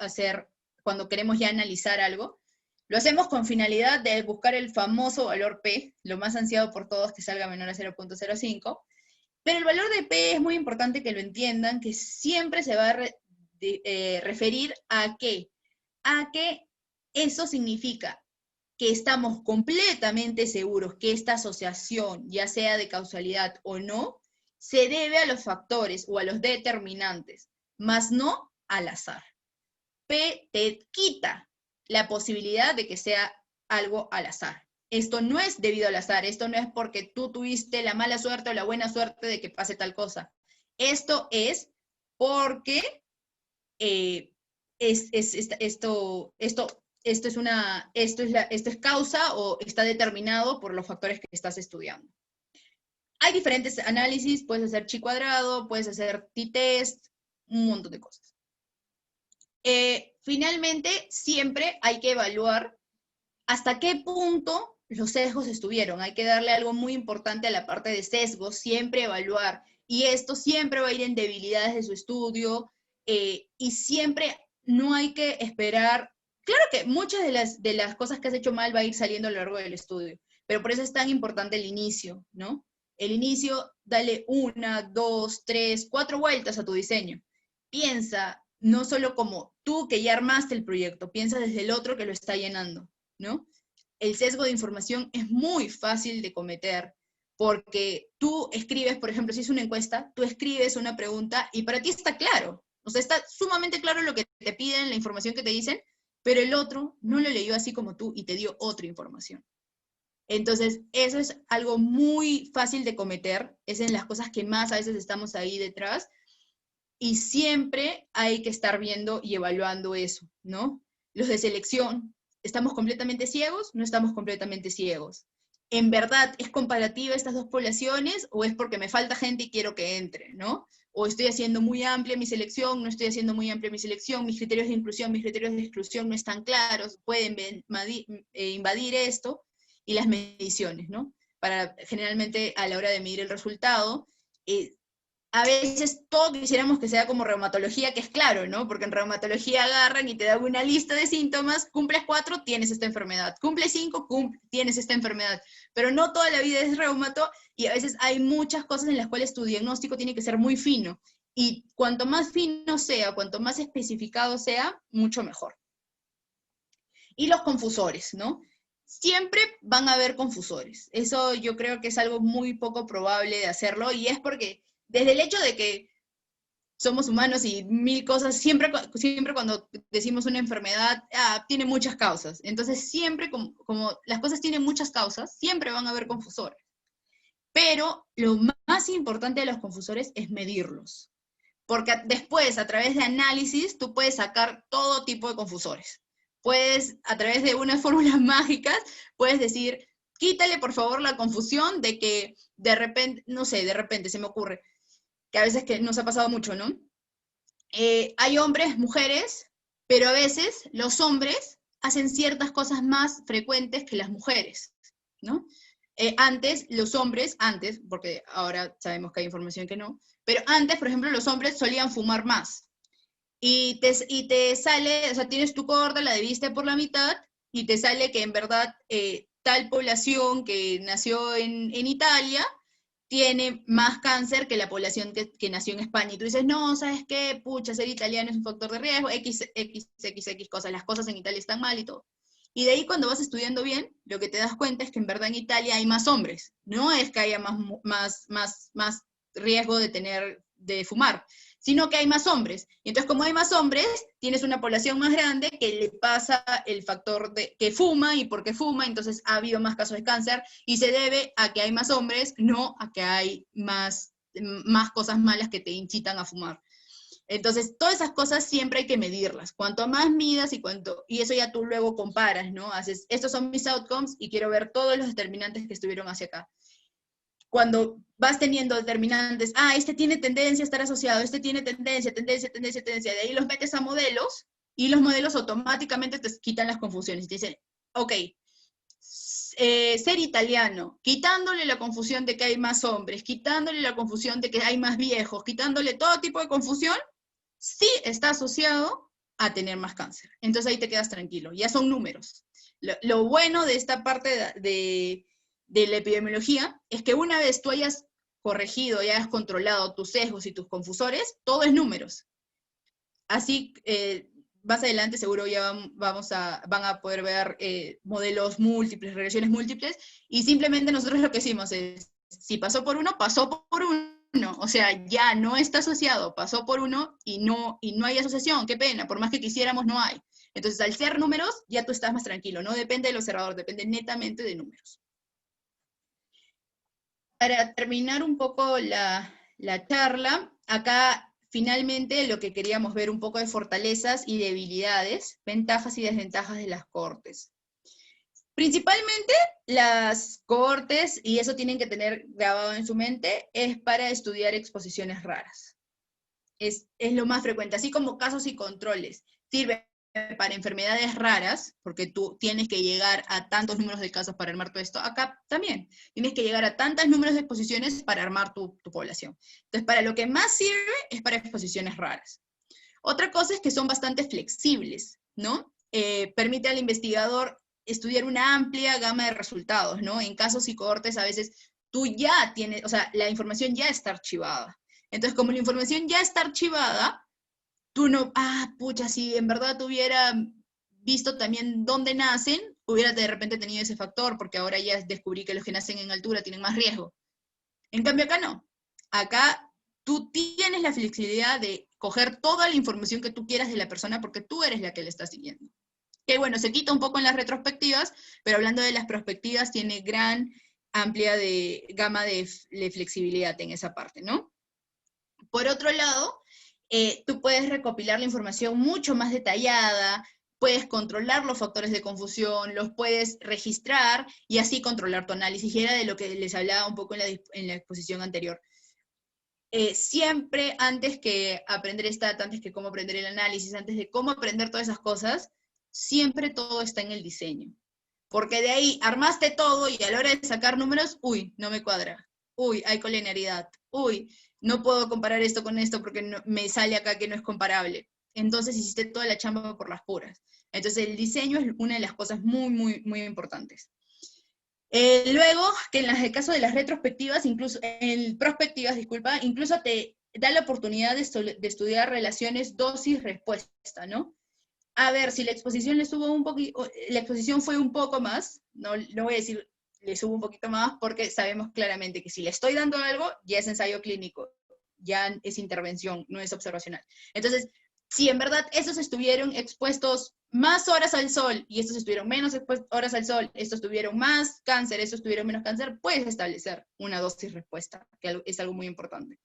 ya analizar algo? Lo hacemos con finalidad de buscar el famoso valor P, lo más ansiado por todos, que salga menor a 0.05, pero el valor de P es muy importante que lo entiendan, que siempre se va a referir a que a que eso significa que estamos completamente seguros que esta asociación, ya sea de causalidad o no, se debe a los factores o a los determinantes, más no al azar. P te quita la posibilidad de que sea algo al azar. Esto no es debido al azar, esto no es porque tú tuviste la mala suerte o la buena suerte de que pase tal cosa. Esto es porque esto es causa o está determinado por los factores que estás estudiando. Hay diferentes análisis, puedes hacer chi cuadrado, puedes hacer t-test, un montón de cosas. Finalmente, siempre hay que evaluar hasta qué punto los sesgos estuvieron. Hay que darle algo muy importante a la parte de sesgos, siempre evaluar. Y esto siempre va a ir en debilidades de su estudio, y siempre no hay que esperar. Claro que muchas de las cosas que has hecho mal va a ir saliendo a lo largo del estudio, pero por eso es tan importante el inicio, ¿no? El inicio, dale 1, 2, 3, 4 vueltas a tu diseño. Piensa, no solo como tú que ya armaste el proyecto, piensa desde el otro que lo está llenando, ¿no? El sesgo de información es muy fácil de cometer, porque tú escribes, por ejemplo, si es una encuesta, tú escribes una pregunta y para ti está claro, o sea, está sumamente claro lo que te piden, la información que te dicen, pero el otro no lo leyó así como tú y te dio otra información. Entonces, eso es algo muy fácil de cometer, es en las cosas que más a veces estamos ahí detrás, y siempre hay que estar viendo y evaluando eso, ¿no? Los de selección, ¿estamos completamente ciegos? No estamos completamente ciegos. ¿En verdad es comparativa estas dos poblaciones o es porque me falta gente y quiero que entre, ¿no? O estoy haciendo muy amplia mi selección, no estoy haciendo muy amplia mi selección, mis criterios de inclusión, mis criterios de exclusión no están claros, pueden invadir esto, y las mediciones, ¿no? Para generalmente a la hora de medir el resultado, a veces todos quisiéramos que sea como reumatología, que es claro, ¿no? Porque en reumatología agarran y te dan una lista de síntomas, cumples 4, tienes esta enfermedad, cumples 5, tienes esta enfermedad, pero no toda la vida es reumato, y a veces hay muchas cosas en las cuales tu diagnóstico tiene que ser muy fino, y cuanto más fino sea, cuanto más especificado sea, mucho mejor. Y los confusores, ¿no? Siempre van a haber confusores. Eso yo creo que es algo muy poco probable de hacerlo, y es porque desde el hecho de que somos humanos y mil cosas, siempre cuando decimos una enfermedad, tiene muchas causas. Entonces siempre, como las cosas tienen muchas causas, siempre van a haber confusores. Pero lo más importante de los confusores es medirlos. Porque después, a través de análisis, tú puedes sacar todo tipo de confusores. Puedes, a través de unas fórmulas mágicas, puedes decir, quítale por favor la confusión de que de repente, no sé, de repente se me ocurre, que a veces que nos ha pasado mucho, ¿no? Hay hombres, mujeres, pero a veces los hombres hacen ciertas cosas más frecuentes que las mujeres, ¿no? Antes, los hombres, porque ahora sabemos que hay información que no, pero antes, por ejemplo, los hombres solían fumar más. Y te sale, o sea, tienes tu corda, la dividiste por la mitad, y te sale que en verdad tal población que nació en Italia tiene más cáncer que la población que nació en España. Y tú dices, no, ¿sabes qué? Pucha, ser italiano es un factor de riesgo, X cosas, las cosas en Italia están mal y todo. Y de ahí cuando vas estudiando bien, lo que te das cuenta es que en verdad en Italia hay más hombres, no es que haya más riesgo de fumar, sino que hay más hombres. Y entonces, como hay más hombres, tienes una población más grande que le pasa el factor de que fuma, y porque fuma, entonces ha habido más casos de cáncer, y se debe a que hay más hombres, no a que hay más cosas malas que te incitan a fumar. Entonces, todas esas cosas siempre hay que medirlas. Cuanto más midas y eso ya tú luego comparas, ¿no? Haces, estos son mis outcomes y quiero ver todos los determinantes que estuvieron hacia acá. Cuando vas teniendo determinantes, este tiene tendencia a estar asociado, este tiene tendencia, de ahí los metes a modelos, y los modelos automáticamente te quitan las confusiones. Y te dicen, ok, ser italiano, quitándole la confusión de que hay más hombres, quitándole la confusión de que hay más viejos, quitándole todo tipo de confusión, sí está asociado a tener más cáncer. Entonces ahí te quedas tranquilo, ya son números. Lo bueno de esta parte de la epidemiología es que una vez tú hayas corregido y hayas controlado tus sesgos y tus confusores, todo es números. Así, más adelante seguro ya van a poder ver modelos múltiples, regresiones múltiples, y simplemente nosotros lo que hicimos es, si pasó por uno, pasó por uno, o sea, ya no está asociado, pasó por uno y no hay asociación, qué pena, por más que quisiéramos no hay. Entonces, al ser números, ya tú estás más tranquilo, no depende del observador, depende netamente de números. Para terminar un poco la charla, acá finalmente lo que queríamos ver un poco de fortalezas y debilidades, ventajas y desventajas de las cohortes. Principalmente las cohortes, y eso tienen que tener grabado en su mente, es para estudiar exposiciones raras. Es lo más frecuente, así como casos y controles. Sirve para enfermedades raras, porque tú tienes que llegar a tantos números de casos para armar todo esto. Acá también, tienes que llegar a tantos números de exposiciones para armar tu población. Entonces, para lo que más sirve es para exposiciones raras. Otra cosa es que son bastante flexibles, ¿no? Permite al investigador estudiar una amplia gama de resultados, ¿no? En casos y cohortes a veces tú ya tienes, o sea, la información ya está archivada. Entonces, como la información ya está archivada, tú no, pucha, si en verdad tuviera visto también dónde nacen, hubiera de repente tenido ese factor, porque ahora ya descubrí que los que nacen en altura tienen más riesgo. En cambio acá no. Acá tú tienes la flexibilidad de coger toda la información que tú quieras de la persona porque tú eres la que le está siguiendo. Que bueno, se quita un poco en las retrospectivas, pero hablando de las prospectivas, tiene gran, amplia gama de flexibilidad en esa parte, ¿no? Por otro lado, tú puedes recopilar la información mucho más detallada, puedes controlar los factores de confusión, los puedes registrar y así controlar tu análisis. Y era de lo que les hablaba un poco en la exposición anterior. Siempre antes que aprender stat, antes que cómo aprender el análisis, antes de cómo aprender todas esas cosas, siempre todo está en el diseño. Porque de ahí armaste todo y a la hora de sacar números, uy, no me cuadra. Uy, hay colinearidad. Uy, no puedo comparar esto con esto porque no, me sale acá que no es comparable. Entonces hiciste toda la chamba por las puras. Entonces el diseño es una de las cosas muy, muy, muy importantes. Luego, que en el caso de las retrospectivas, incluso, en prospectivas, disculpa, incluso te da la oportunidad de estudiar relaciones dosis-respuesta, ¿no? A ver, si la exposición le subo un poquito, la exposición fue un poco más, no voy a decir le subo un poquito más porque sabemos claramente que si le estoy dando algo, ya es ensayo clínico, ya es intervención, no es observacional. Entonces, si en verdad esos estuvieron expuestos más horas al sol y estos estuvieron menos horas al sol, estos tuvieron más cáncer, estos tuvieron menos cáncer, puedes establecer una dosis respuesta, que es algo muy importante.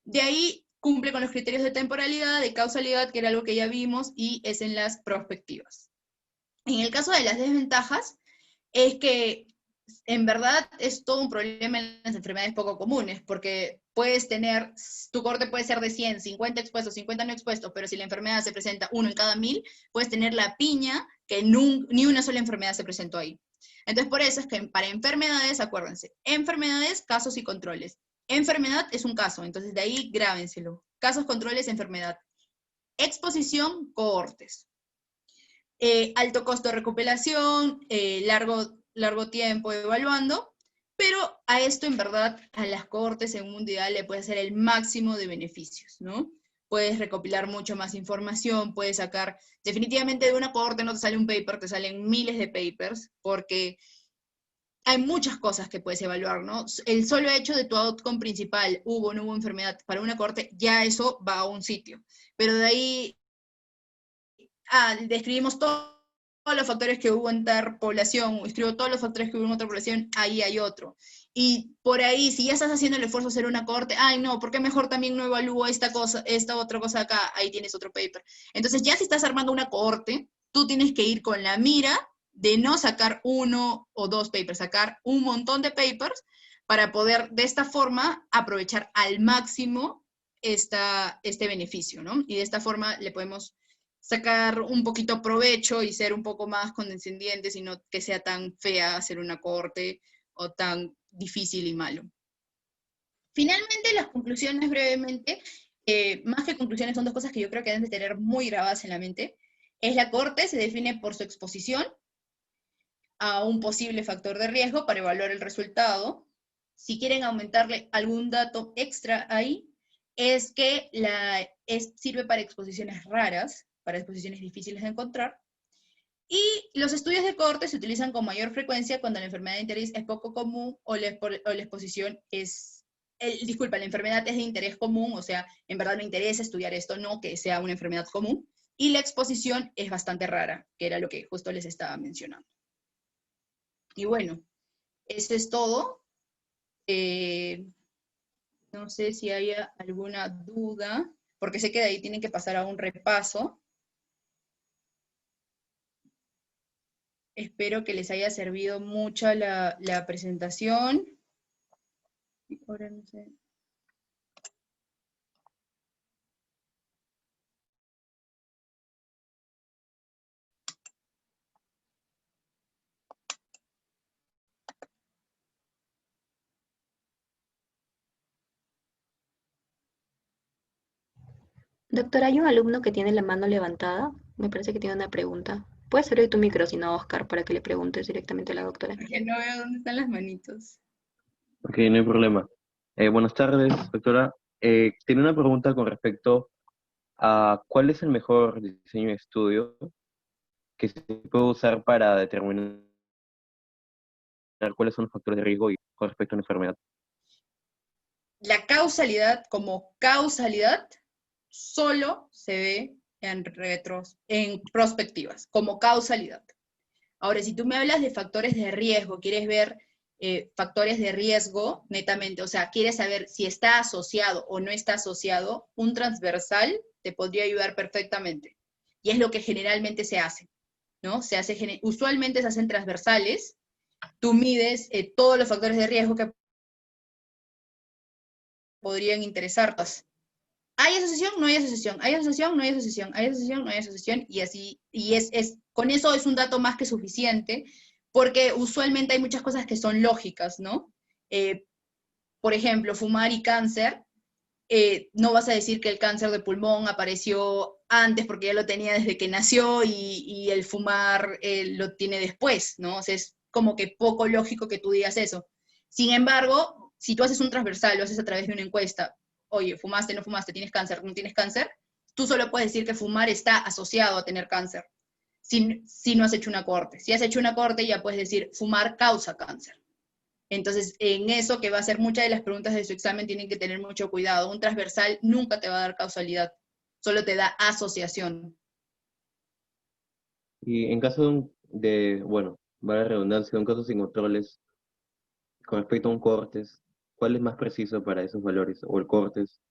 De ahí cumple con los criterios de temporalidad, de causalidad, que era algo que ya vimos, y es en las prospectivas. En el caso de las desventajas, es que en verdad es todo un problema en las enfermedades poco comunes, porque puedes tener, tu corte puede ser de 100, 50 expuestos, 50 no expuestos, pero si la enfermedad se presenta uno en cada 1000, puedes tener la piña que ni una sola enfermedad se presentó ahí. Entonces, por eso es que para enfermedades, acuérdense, enfermedades, casos y controles. Enfermedad es un caso, entonces de ahí grábenselo. Casos, controles, enfermedad. Exposición, cohortes. Alto costo de recuperación, largo tiempo evaluando, pero a esto en verdad, a las cohortes en un mundial le puede hacer el máximo de beneficios, ¿no? Puedes recopilar mucho más información, puedes sacar, definitivamente de una cohorte no te sale un paper, te salen miles de papers, porque hay muchas cosas que puedes evaluar, ¿no? El solo hecho de tu outcome principal, hubo o no hubo enfermedad para una cohorte, ya eso va a un sitio. Pero de ahí describimos todos los factores que hubo en tal población, escribo todos los factores que hubo en otra población, ahí hay otro. Y por ahí, si ya estás haciendo el esfuerzo de hacer una cohorte, ay no, ¿por qué mejor también no evalúo esta otra cosa acá? Ahí tienes otro paper. Entonces ya si estás armando una cohorte, tú tienes que ir con la mira de no sacar uno o dos papers, sacar un montón de papers para poder de esta forma aprovechar al máximo este beneficio, ¿no? Y de esta forma le podemos sacar un poquito provecho y ser un poco más condescendientes y no que sea tan fea hacer una cohorte o tan difícil y malo. Finalmente, las conclusiones brevemente, más que conclusiones son dos cosas que yo creo que deben de tener muy grabadas en la mente. Es la cohorte, se define por su exposición a un posible factor de riesgo para evaluar el resultado. Si quieren aumentarle algún dato extra ahí, es que sirve para exposiciones raras, para exposiciones difíciles de encontrar. Y los estudios de cohorte se utilizan con mayor frecuencia cuando la enfermedad de interés es poco común o la exposición es, disculpa, la enfermedad es de interés común, o sea, en verdad me interesa estudiar esto, no que sea una enfermedad común, y la exposición es bastante rara, que era lo que justo les estaba mencionando. Y bueno, eso es todo. No sé si hay alguna duda, porque sé que de ahí tienen que pasar a un repaso. Espero que les haya servido mucho la presentación. Ahora no sé. Doctora, hay un alumno que tiene la mano levantada. Me parece que tiene una pregunta. Puedes abrir tu micro, si no, Oscar, para que le preguntes directamente a la doctora. Porque no veo dónde están las manitos. Ok, no hay problema. Buenas tardes, doctora. Tiene una pregunta con respecto a cuál es el mejor diseño de estudio que se puede usar para determinar cuáles son los factores de riesgo y con respecto a una enfermedad. La causalidad como causalidad solo se ve en prospectivas, como causalidad. Ahora, si tú me hablas de factores de riesgo, quieres ver factores de riesgo netamente, o sea, quieres saber si está asociado o no está asociado, un transversal te podría ayudar perfectamente. Y es lo que generalmente se hace, ¿no? Usualmente se hacen transversales, tú mides todos los factores de riesgo que podrían interesarte. ¿Hay asociación? No hay asociación. ¿Hay asociación? No hay asociación. ¿Hay asociación? No hay asociación. Y así, con eso es un dato más que suficiente, porque usualmente hay muchas cosas que son lógicas, ¿no? Por ejemplo, fumar y cáncer, no vas a decir que el cáncer de pulmón apareció antes porque ya lo tenía desde que nació y el fumar lo tiene después, ¿no? O sea, es como que poco lógico que tú digas eso. Sin embargo, si tú haces un transversal, lo haces a través de una encuesta, oye, fumaste, no fumaste, tienes cáncer, no tienes cáncer, tú solo puedes decir que fumar está asociado a tener cáncer, si no has hecho una corte. Si has hecho una corte, ya puedes decir, fumar causa cáncer. Entonces, en eso que va a ser muchas de las preguntas de su examen, tienen que tener mucho cuidado. Un transversal nunca te va a dar causalidad, solo te da asociación. Y en caso bueno, vale la redundancia, un caso sin controles con respecto a un cortes, ¿cuál es más preciso para esos valores? O el cortes.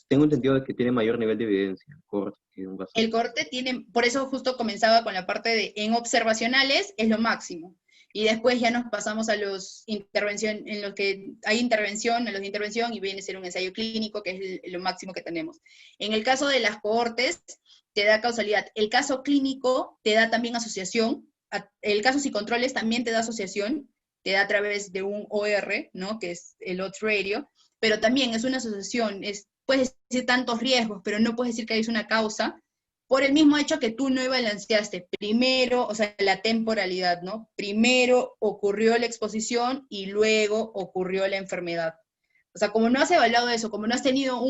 Tengo entendido de que tiene mayor nivel de evidencia el cortes que un caso. El corte tiene, por eso justo comenzaba con la parte de en observacionales es lo máximo. Y después ya nos pasamos a los intervención, en los que hay intervención, a los de intervención, y viene a ser un ensayo clínico, que es lo máximo que tenemos. En el caso de las cohortes, te da causalidad. El caso clínico te da también asociación. El caso sin controles también te da asociación, te da a través de un OR, ¿no? Que es el odds ratio, pero también es una asociación, puedes decir tantos riesgos, pero no puedes decir que es una causa, por el mismo hecho que tú no balanceaste primero, o sea, la temporalidad, ¿no? Primero ocurrió la exposición y luego ocurrió la enfermedad. O sea, como no has evaluado eso, como no has tenido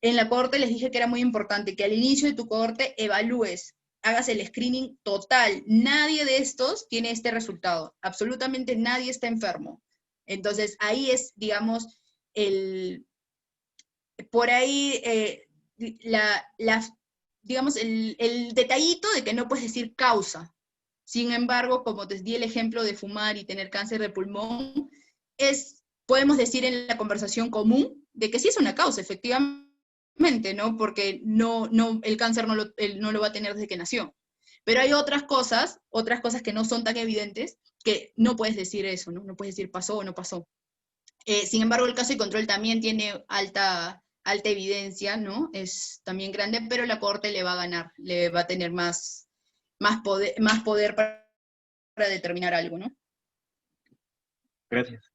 en la cohorte les dije que era muy importante que al inicio de tu cohorte evalúes, hagas el screening total. Nadie de estos tiene este resultado. Absolutamente nadie está enfermo. Entonces, ahí es, digamos, por ahí digamos, el detallito de que no puedes decir causa. Sin embargo, como te di el ejemplo de fumar y tener cáncer de pulmón, podemos decir en la conversación común de que sí es una causa, efectivamente, ¿no? Porque el cáncer no lo va a tener desde que nació. Pero hay otras cosas que no son tan evidentes, que no puedes decir eso, ¿no? No puedes decir pasó o no pasó. Sin embargo, el caso de control también tiene alta evidencia, ¿no? Es también grande, pero la Corte le va a ganar, le va a tener más poder para determinar algo, ¿no? Gracias.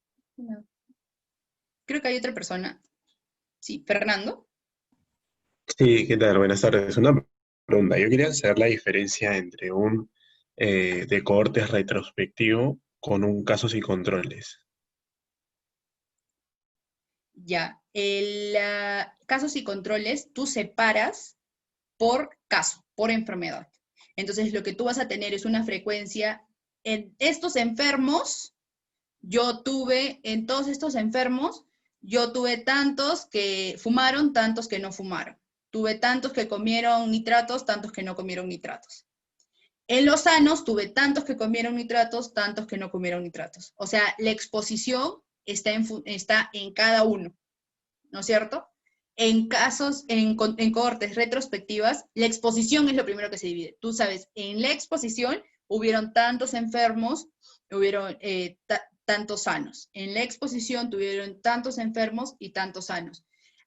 Creo que hay otra persona. Sí, Fernando. Sí, ¿qué tal? Buenas tardes. Una pregunta. Yo quería saber la diferencia entre un de cohortes retrospectivo con un casos y controles. Ya, casos y controles, tú separas por caso. por enfermedad. Entonces lo que tú vas a tener es una frecuencia en estos enfermos. En todos estos enfermos, yo tuve tantos que fumaron, tantos que no fumaron. Tuve tantos que comieron nitratos, tantos que no comieron nitratos. En los sanos tuve tantos que comieron nitratos, tantos que no comieron nitratos. O sea, la exposición está en cada uno, ¿no es cierto? En cohortes retrospectivas, la exposición es lo primero que se divide. Tú sabes, en la exposición hubieron tantos enfermos, hubieron tantos sanos. En la exposición tuvieron tantos enfermos y tantos sanos.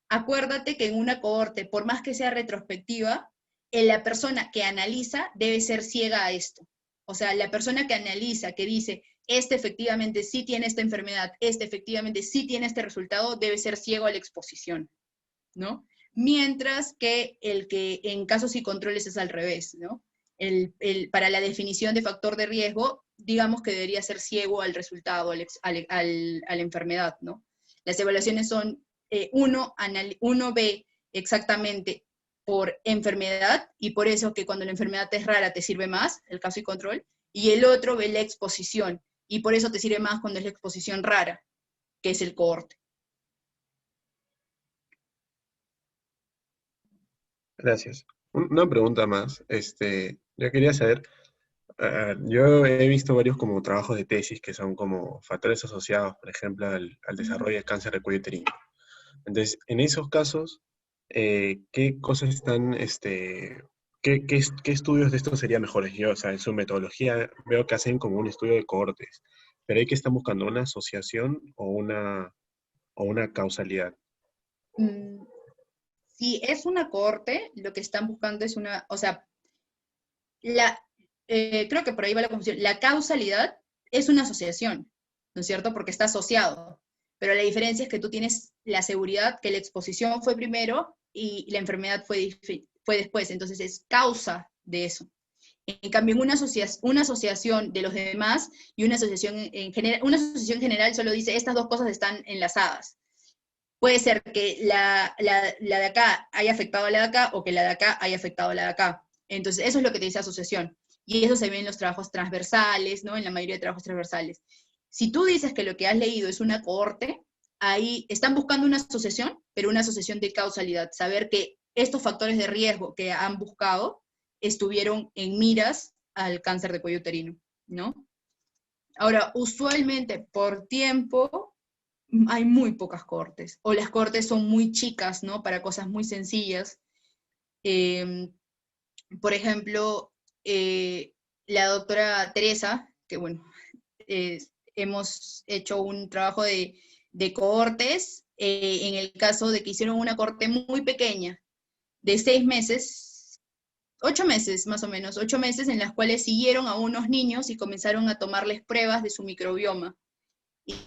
Acuérdate que en una cohorte, por más que sea retrospectiva, la persona que analiza debe ser ciega a esto. O sea, la persona que analiza, que dice, este efectivamente sí tiene esta enfermedad, este efectivamente sí tiene este resultado, debe ser ciego a la exposición, ¿no? Mientras que el que en casos y controles es al revés, ¿no? Para la definición de factor de riesgo, digamos que debería ser ciego al resultado, a la enfermedad, ¿no? Las evaluaciones son, uno ve exactamente por enfermedad, y por eso que cuando la enfermedad es rara te sirve más, el caso y control, y el otro ve la exposición, y por eso te sirve más cuando es la exposición rara, que es el cohorte. Gracias. Una pregunta más. Yo quería saber, yo he visto varios como trabajos de tesis que son como factores asociados, por ejemplo, al desarrollo de cáncer de cuello uterino. Entonces, en esos casos, ¿qué cosas están, qué estudios de estos serían mejores? Yo, o sea, en su metodología veo que hacen como un estudio de cohortes, pero hay que están buscando una asociación o una causalidad. Si es una cohorte, lo que están buscando es una, o sea, creo que por ahí va la confusión. La causalidad es una asociación, ¿no es cierto? Porque está asociado. Pero la diferencia es que tú tienes la seguridad que la exposición fue primero y la enfermedad fue después. Entonces es causa de eso. En cambio, en una asociación de los demás y una asociación general solo dice estas dos cosas están enlazadas. Puede ser que la de acá haya afectado a la de acá o que la de acá haya afectado a la de acá. Entonces, eso es lo que te dice asociación. Y eso se ve en los trabajos transversales, ¿no? En la mayoría de trabajos transversales. Si tú dices que lo que has leído es una cohorte, ahí están buscando una asociación, pero una asociación de causalidad. Saber que estos factores de riesgo que han buscado estuvieron en miras al cáncer de cuello uterino, ¿no? Ahora, usualmente por tiempo hay muy pocas cohortes, o las cohortes son muy chicas, ¿no? Para cosas muy sencillas. Por ejemplo, la doctora Teresa, que bueno, hemos hecho un trabajo de cohortes, en el caso de que hicieron una cohorte muy pequeña, de 6 meses, 8 meses más o menos, 8 meses en las cuales siguieron a unos niños y comenzaron a tomarles pruebas de su microbioma.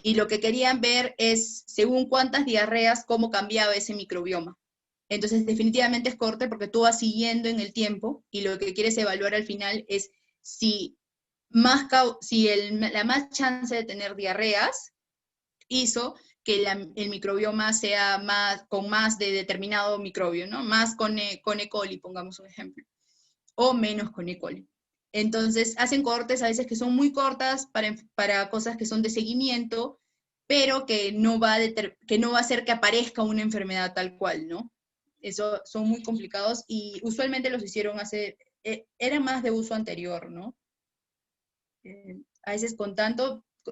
Y lo que querían ver es, según cuántas diarreas, cómo cambiaba ese microbioma. Entonces, definitivamente es cohorte porque tú vas siguiendo en el tiempo y lo que quieres evaluar al final es si la más chance de tener diarreas hizo que el microbioma sea con más de determinado microbio, ¿no? Más con E. coli, pongamos un ejemplo, o menos con E. coli. Entonces, hacen cohortes a veces que son muy cortas para cosas que son de seguimiento, pero que no va a hacer que aparezca una enfermedad tal cual, ¿no? Eso son muy complicados y usualmente los hicieron era más de uso anterior, ¿no? A veces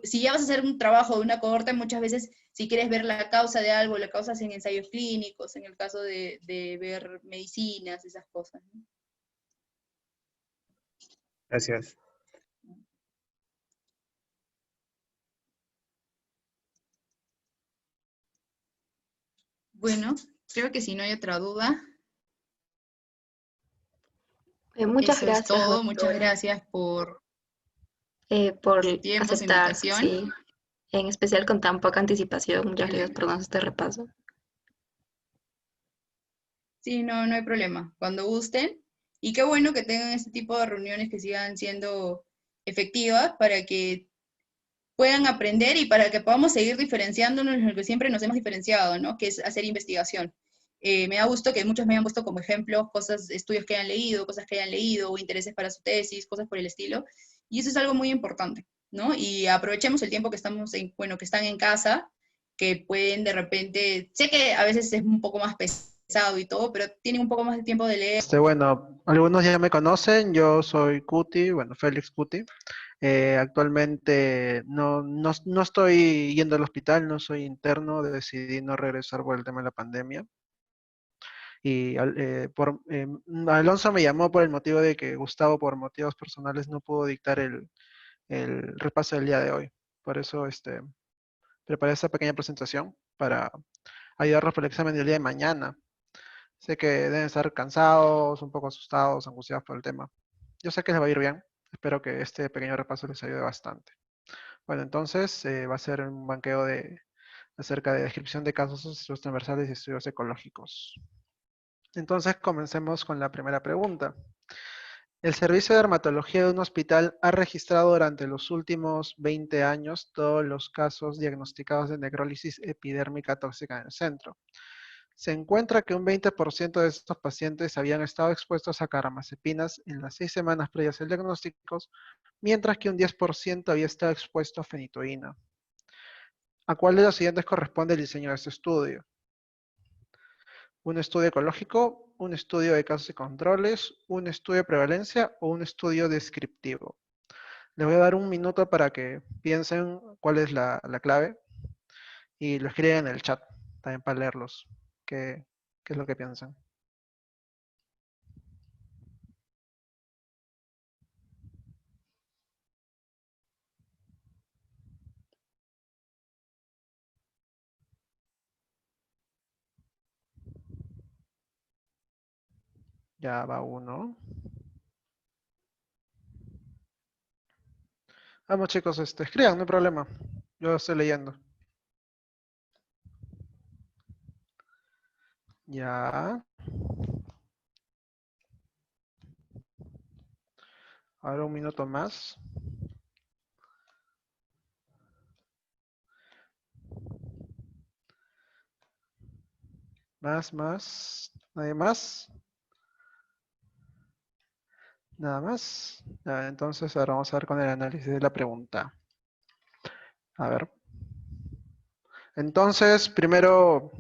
si ya vas a hacer un trabajo de una cohorte, muchas veces si quieres ver la causa de algo, la causa es en ensayos clínicos, en el caso de ver medicinas, esas cosas, ¿no? Gracias. Bueno, creo que si no hay otra duda, Muchas eso es gracias, todo. Muchas doctora, gracias por por su tiempo, su aceptar, invitación. sí, en especial con tan poca anticipación. Muchas gracias por darnos este repaso. Sí, no hay problema. Cuando gusten. Y qué bueno que tengan este tipo de reuniones que sigan siendo efectivas para que puedan aprender y para que podamos seguir diferenciándonos en lo que siempre nos hemos diferenciado, ¿no? Que es hacer investigación. Me da gusto que muchos me hayan puesto como ejemplos cosas, estudios que hayan leído, cosas que hayan leído, o intereses para su tesis, cosas por el estilo. Y eso es algo muy importante, ¿no? Y aprovechemos el tiempo que estamos bueno, que están en casa, que pueden de repente, sé que a veces es un poco más pesado y todo, pero tienen un poco más de tiempo de leer. Bueno, algunos ya me conocen, yo soy Cuti, bueno, Félix Cuti. Actualmente no estoy yendo al hospital, no soy interno, decidí no regresar por el tema de la pandemia. Y Alonso me llamó por el motivo de que Gustavo, por motivos personales, no pudo dictar el repaso del día de hoy. Por eso preparé esta pequeña presentación para ayudarlos para el examen del día de mañana. Sé que deben estar cansados, un poco asustados, angustiados por el tema. Yo sé que les va a ir bien. Espero que este pequeño repaso les ayude bastante. Bueno, entonces va a ser un banqueo acerca de descripción de casos, estudios transversales y estudios ecológicos. Entonces comencemos con la primera pregunta. ¿El servicio de dermatología de un hospital ha registrado durante los últimos 20 años todos los casos diagnosticados de necrólisis epidérmica tóxica en el centro? Se encuentra que un 20% de estos pacientes habían estado expuestos a carbamazepinas en las 6 semanas previas al diagnóstico, mientras que un 10% había estado expuesto a fenitoína. ¿A cuál de los siguientes corresponde el diseño de este estudio? ¿Un estudio ecológico, un estudio de casos y controles, un estudio de prevalencia o un estudio descriptivo? Les voy a dar un minuto para que piensen cuál es la clave y lo escriben en el chat, también para leerlos. ¿Qué es lo que piensan? Ya va uno. Vamos chicos, escriban, no hay problema. Yo estoy leyendo. Ya. Ahora un minuto más. Más. ¿Nadie más? Nada más. Ya, entonces ahora vamos a ver con el análisis de la pregunta. A ver. Entonces, primero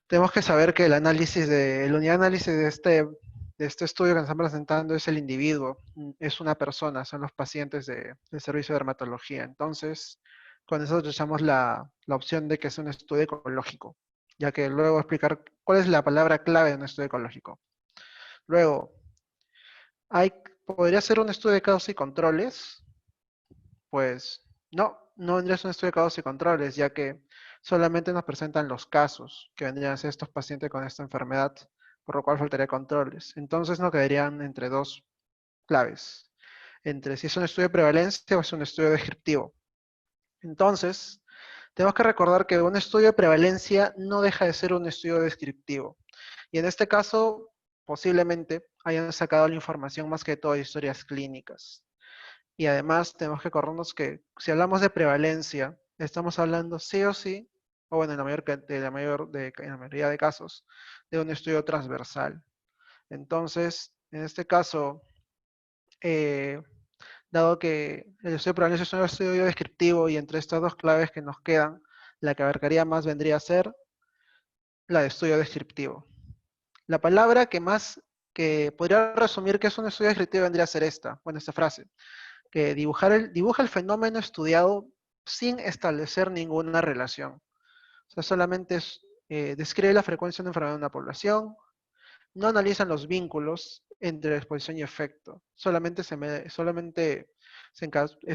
tenemos que saber que el unidad de análisis de este estudio que nos están presentando es el individuo, es una persona, son los pacientes del servicio de dermatología. Entonces, con eso echamos la opción de que es un estudio ecológico, ya que luego voy a explicar cuál es la palabra clave de un estudio ecológico. Luego, ¿podría ser un estudio de casos y controles? Pues no vendría a ser un estudio de casos y controles, ya que solamente nos presentan los casos que vendrían a ser estos pacientes con esta enfermedad, por lo cual faltaría controles. Entonces nos quedarían entre dos claves, entre si es un estudio de prevalencia o es un estudio descriptivo. Entonces, tenemos que recordar que un estudio de prevalencia no deja de ser un estudio descriptivo. Y en este caso, posiblemente hayan sacado la información más que todo de historias clínicas. Y además tenemos que acordarnos que si hablamos de prevalencia, estamos hablando sí o sí, o bueno, en la mayoría de casos, de un estudio transversal. Entonces, en este caso, dado que el estudio de prevalencia es un estudio descriptivo y entre estas dos claves que nos quedan, la que abarcaría más vendría a ser la de estudio descriptivo. La palabra que podría resumir que es un estudio descriptivo vendría a ser esta frase, que dibuja el fenómeno estudiado sin establecer ninguna relación. O sea, solamente describe la frecuencia de una enfermedad en una población, no analizan los vínculos entre exposición y efecto. Es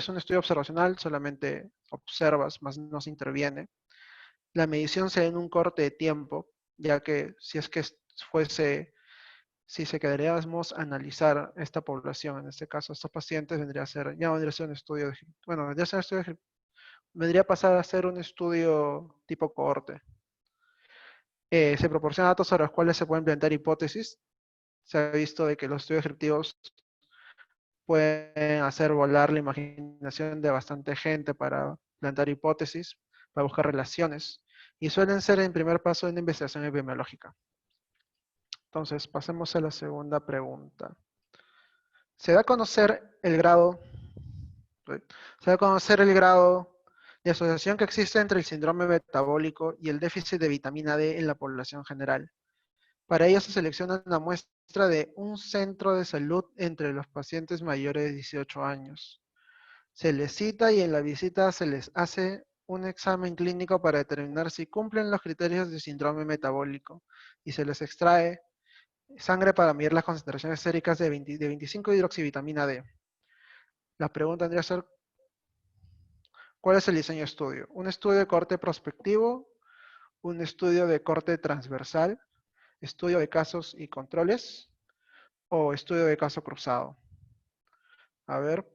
un estudio observacional, solamente observas, más no se interviene. La medición se da en un corte de tiempo, ya que si es que si se quedaríamos a analizar esta población, en este caso estos pacientes, vendría a ser un estudio, vendría a pasar a ser un estudio tipo cohorte. Se proporciona datos sobre los cuales se pueden plantear hipótesis. Se ha visto de que los estudios descriptivos pueden hacer volar la imaginación de bastante gente para plantear hipótesis, para buscar relaciones. y suelen ser el primer paso de una investigación epidemiológica. Entonces, pasemos a la segunda pregunta. ¿Se da a conocer el grado, se da a conocer el grado de asociación que existe entre el síndrome metabólico y el déficit de vitamina D en la población general? Para ello se selecciona una muestra de un centro de salud entre los pacientes mayores de 18 años. Se les cita y en la visita se les hace un examen clínico para determinar si cumplen los criterios de síndrome metabólico y se les extrae sangre para medir las concentraciones séricas de 25 hidroxivitamina D. La pregunta tendría que ser, ¿cuál es el diseño de estudio? ¿Un estudio de corte prospectivo? ¿Un estudio de corte transversal? ¿Estudio de casos y controles? ¿O estudio de caso cruzado? A ver,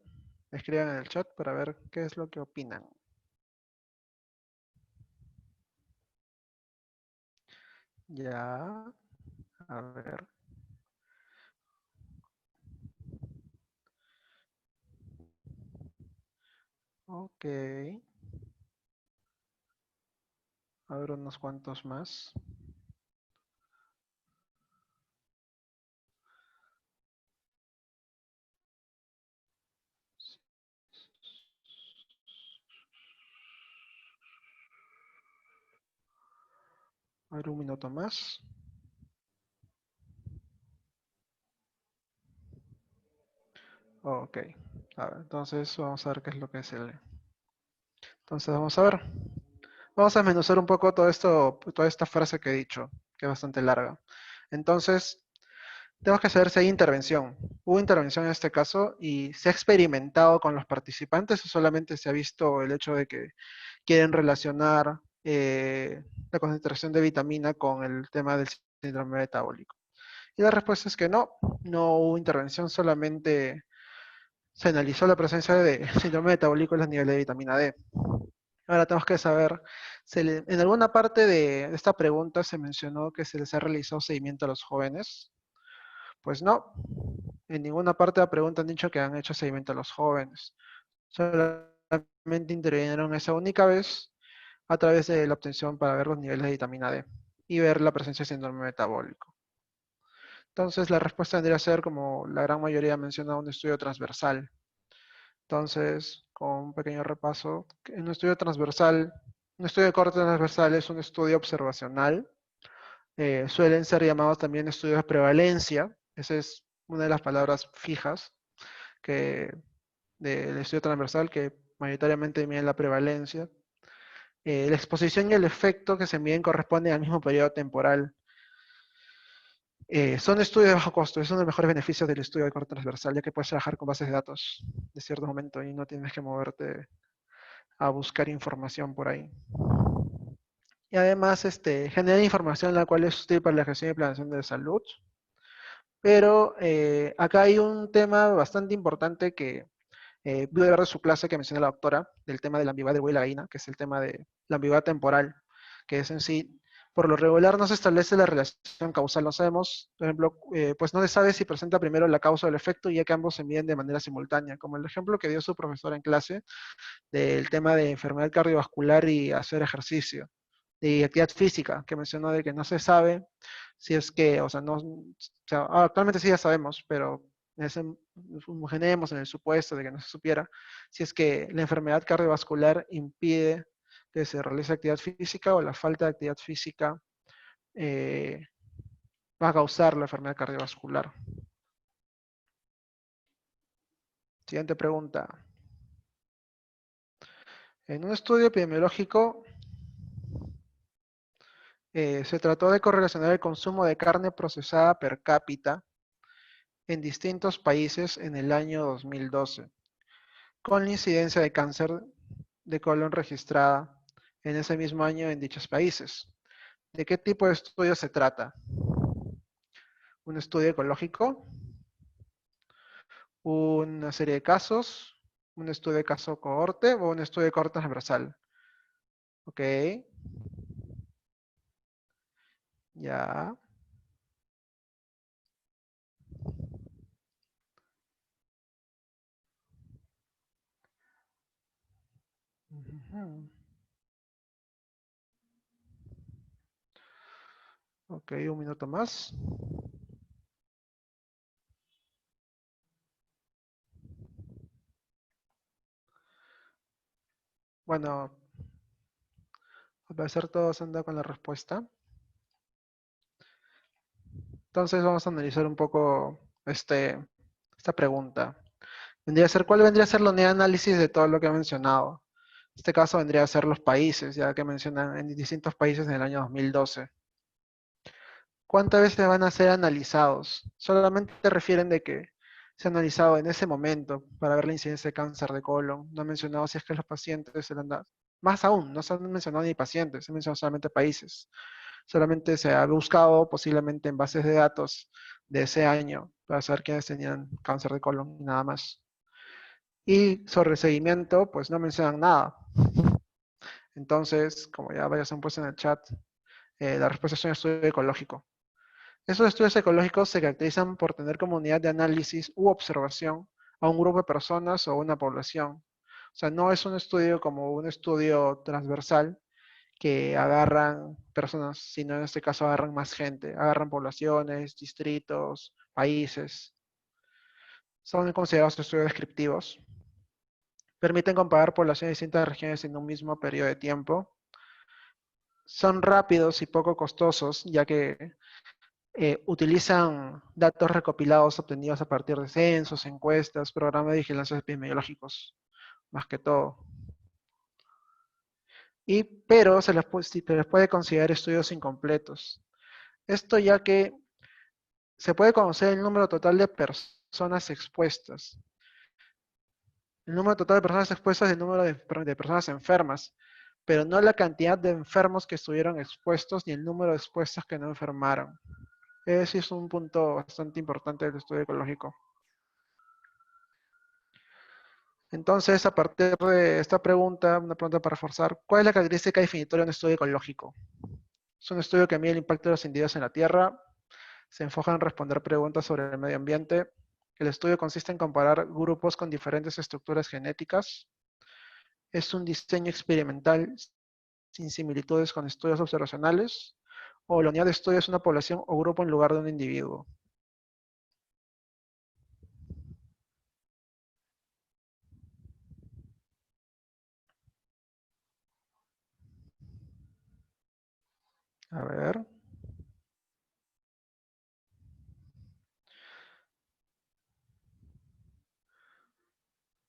escriban en el chat para ver qué es lo que opinan. Ya, a ver. Ok. A ver unos cuantos más. A ver un minuto más. Ok. A ver, entonces vamos a ver qué es lo que es el... Entonces vamos a ver. Vamos a desmenuzar un poco todo esto, toda esta frase que he dicho, que es bastante larga. Entonces, tenemos que saber si hay intervención. Hubo intervención en este caso y se ha experimentado con los participantes o solamente se ha visto el hecho de que quieren relacionar la concentración de vitamina con el tema del síndrome metabólico. Y la respuesta es que no, no hubo intervención, solamente se analizó la presencia de síndrome metabólico en los niveles de vitamina D. Ahora tenemos que saber, en alguna parte de esta pregunta se mencionó que se les ha realizado seguimiento a los jóvenes. Pues no, en ninguna parte de la pregunta han dicho que han hecho seguimiento a los jóvenes. Solamente intervinieron esa única vez a través de la obtención para ver los niveles de vitamina D y ver la presencia de síndrome metabólico. Entonces la respuesta tendría que ser, como la gran mayoría menciona, un estudio transversal. Entonces, con un pequeño repaso, en un estudio transversal, un estudio de corte transversal es un estudio observacional. Suelen ser llamados también estudios de prevalencia. Esa es una de las palabras fijas que, del estudio transversal, que mayoritariamente mide la prevalencia. La exposición y el efecto que se miden corresponden al mismo periodo temporal. Son estudios de bajo costo, es uno de los mejores beneficios del estudio de corte transversal, ya que puedes trabajar con bases de datos de cierto momento y no tienes que moverte a buscar información por ahí. Y además genera información la cual es útil para la gestión y planeación de salud. Pero acá hay un tema bastante importante que pude ver de su clase que menciona la doctora, del tema de la ambigüedad del buey y la gallina, que es el tema de la ambigüedad temporal, que es en sí, por lo regular no se establece la relación causal, no sabemos, por ejemplo, pues no se sabe si presenta primero la causa o el efecto, ya que ambos se miden de manera simultánea, como el ejemplo que dio su profesora en clase del tema de enfermedad cardiovascular y hacer ejercicio, y actividad física, que mencionó de que no se sabe si es que, o sea, no, o sea, actualmente sí ya sabemos, pero imaginemos en el supuesto de que no se supiera, si es que la enfermedad cardiovascular impide que se realice actividad física o la falta de actividad física eh, va a causar la enfermedad cardiovascular. Siguiente pregunta. En un estudio epidemiológico se trató de correlacionar el consumo de carne procesada per cápita en distintos países en el año 2012, con la incidencia de cáncer de colon registrada en ese mismo año en dichos países. ¿De qué tipo de estudio se trata? ¿Un estudio ecológico? ¿Una serie de casos? ¿Un estudio de caso cohorte o un estudio de cohorte transversal? Ok. Ya. Ujú. Ok, un minuto más. Bueno, al parecer todos han dado con la respuesta. Entonces vamos a analizar un poco esta pregunta. ¿Cuál vendría a ser la unidad de análisis de todo lo que he mencionado? En este caso vendría a ser los países, ya que mencionan en distintos países en el año 2012. ¿Cuántas veces van a ser analizados? Solamente refieren de que se ha analizado en ese momento para ver la incidencia de cáncer de colon. No han mencionado si es que los pacientes se le han dado. Más aún, no se han mencionado ni pacientes, se han mencionado solamente países. Solamente se ha buscado posiblemente en bases de datos de ese año para saber quiénes tenían cáncer de colon y nada más. Y sobre el seguimiento, pues no mencionan nada. Entonces, como ya varios han puesto en el chat, la respuesta es un estudio ecológico. Estos estudios ecológicos se caracterizan por tener como unidad de análisis u observación a un grupo de personas o una población. O sea, no es un estudio como un estudio transversal que agarran personas, sino en este caso agarran más gente, agarran poblaciones, distritos, países. Son considerados estudios descriptivos. Permiten comparar poblaciones de distintas regiones en un mismo periodo de tiempo. Son rápidos y poco costosos, ya que utilizan datos recopilados obtenidos a partir de censos, encuestas, programas de vigilancia epidemiológicos, más que todo. Pero se les puede considerar estudios incompletos. Esto ya que se puede conocer el número total de personas expuestas. El número total de personas expuestas es el número de personas enfermas, pero no la cantidad de enfermos que estuvieron expuestos ni el número de expuestos que no enfermaron. Ese es un punto bastante importante del estudio ecológico. Entonces, a partir de esta pregunta, una pregunta para reforzar, ¿cuál es la característica definitoria de un estudio ecológico? Es un estudio que mide el impacto de los individuos en la Tierra, se enfoca en responder preguntas sobre el medio ambiente. El estudio consiste en comparar grupos con diferentes estructuras genéticas. Es un diseño experimental sin similitudes con estudios observacionales. O la unidad de estudio es una población o grupo en lugar de un individuo. A ver.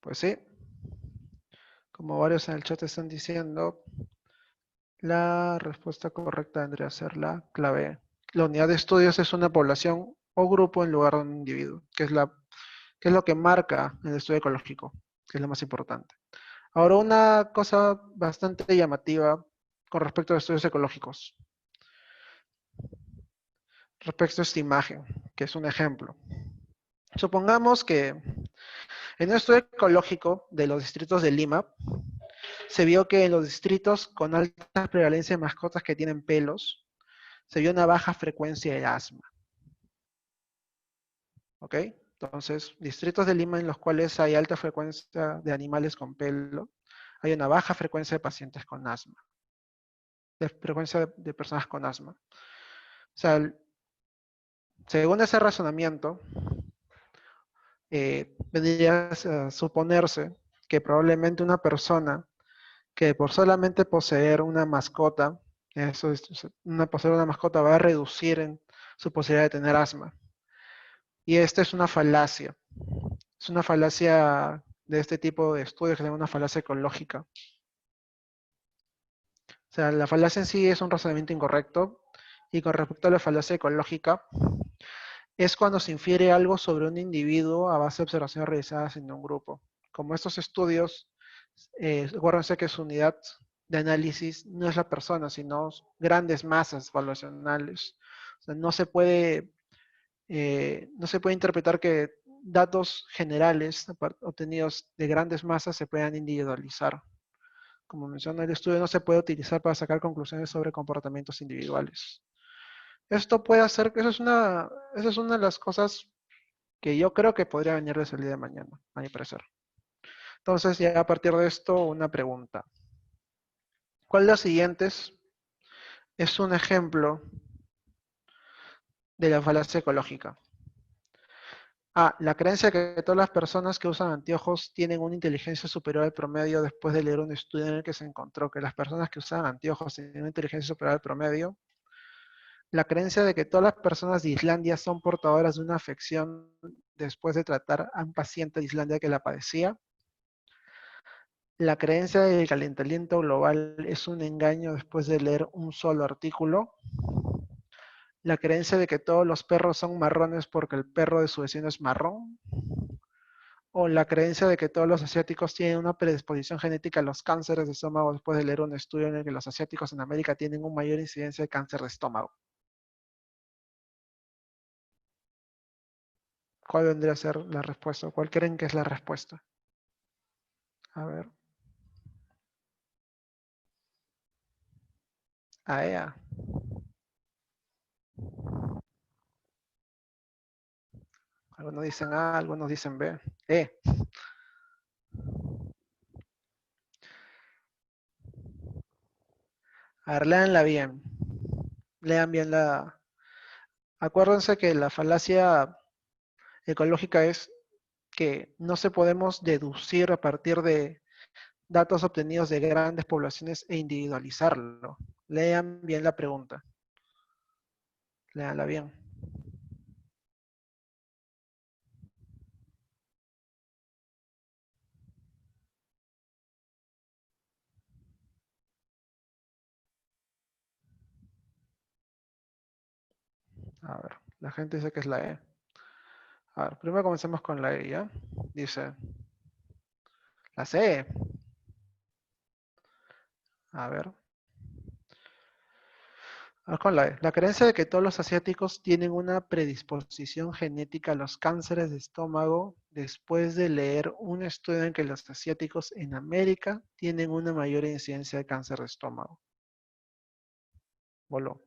Pues sí. Como varios en el chat están diciendo, la respuesta correcta vendría a ser la clave. La unidad de estudios es una población o grupo en lugar de un individuo, que es lo que marca el estudio ecológico, que es lo más importante. Ahora, una cosa bastante llamativa con respecto a los estudios ecológicos. Respecto a esta imagen, que es un ejemplo. Supongamos que en un estudio ecológico de los distritos de Lima, se vio que en los distritos con alta prevalencia de mascotas que tienen pelos, se vio una baja frecuencia de asma. ¿Ok? Entonces, distritos de Lima en los cuales hay alta frecuencia de animales con pelo, hay una baja frecuencia de pacientes con asma, de frecuencia de personas con asma. O sea, según ese razonamiento, vendría a suponerse que probablemente una persona que por solamente poseer una mascota, poseer una mascota va a reducir en su posibilidad de tener asma. Y esta es una falacia. Es una falacia de este tipo de estudios que se llama una falacia ecológica. O sea, la falacia en sí es un razonamiento incorrecto. Y con respecto a la falacia ecológica, es cuando se infiere algo sobre un individuo a base de observaciones realizadas en un grupo. Como estos estudios, acuérdense que su unidad de análisis no es la persona, sino grandes masas poblacionales. O sea, no se puede interpretar que datos generales obtenidos de grandes masas se puedan individualizar. Como menciona el estudio, no se puede utilizar para sacar conclusiones sobre comportamientos individuales. Esto puede hacer, esa es una de las cosas que yo creo que podría venir desde el día de mañana, a mi parecer. Entonces, ya a partir de esto, una pregunta. ¿Cuál de los siguientes es un ejemplo de la falacia ecológica. A. La creencia de que todas las personas que usan anteojos tienen una inteligencia superior al promedio después de leer un estudio en el que se encontró que las personas que usan anteojos tienen una inteligencia superior al promedio. La creencia de que todas las personas de Islandia son portadoras de una afección después de tratar a un paciente de Islandia que la padecía. La creencia de que el calentamiento global es un engaño después de leer un solo artículo. La creencia de que todos los perros son marrones porque el perro de su vecino es marrón. O la creencia de que todos los asiáticos tienen una predisposición genética a los cánceres de estómago después de leer un estudio en el que los asiáticos en América tienen una mayor incidencia de cáncer de estómago. ¿Cuál vendría a ser la respuesta? ¿Cuál creen que es la respuesta? A ver. AEA. Algunos dicen A, algunos dicen B. A ver, léanla bien. Lean bien la... Acuérdense que la falacia ecológica es que no se podemos deducir a partir de datos obtenidos de grandes poblaciones e individualizarlo. Lean bien la pregunta. Leanla bien. A ver, la gente dice que es la E. A ver, primero comencemos con la E, ¿ya? Dice, la C. A ver. Vamos con la E. La creencia de que todos los asiáticos tienen una predisposición genética a los cánceres de estómago después de leer un estudio en que los asiáticos en América tienen una mayor incidencia de cáncer de estómago. Voló.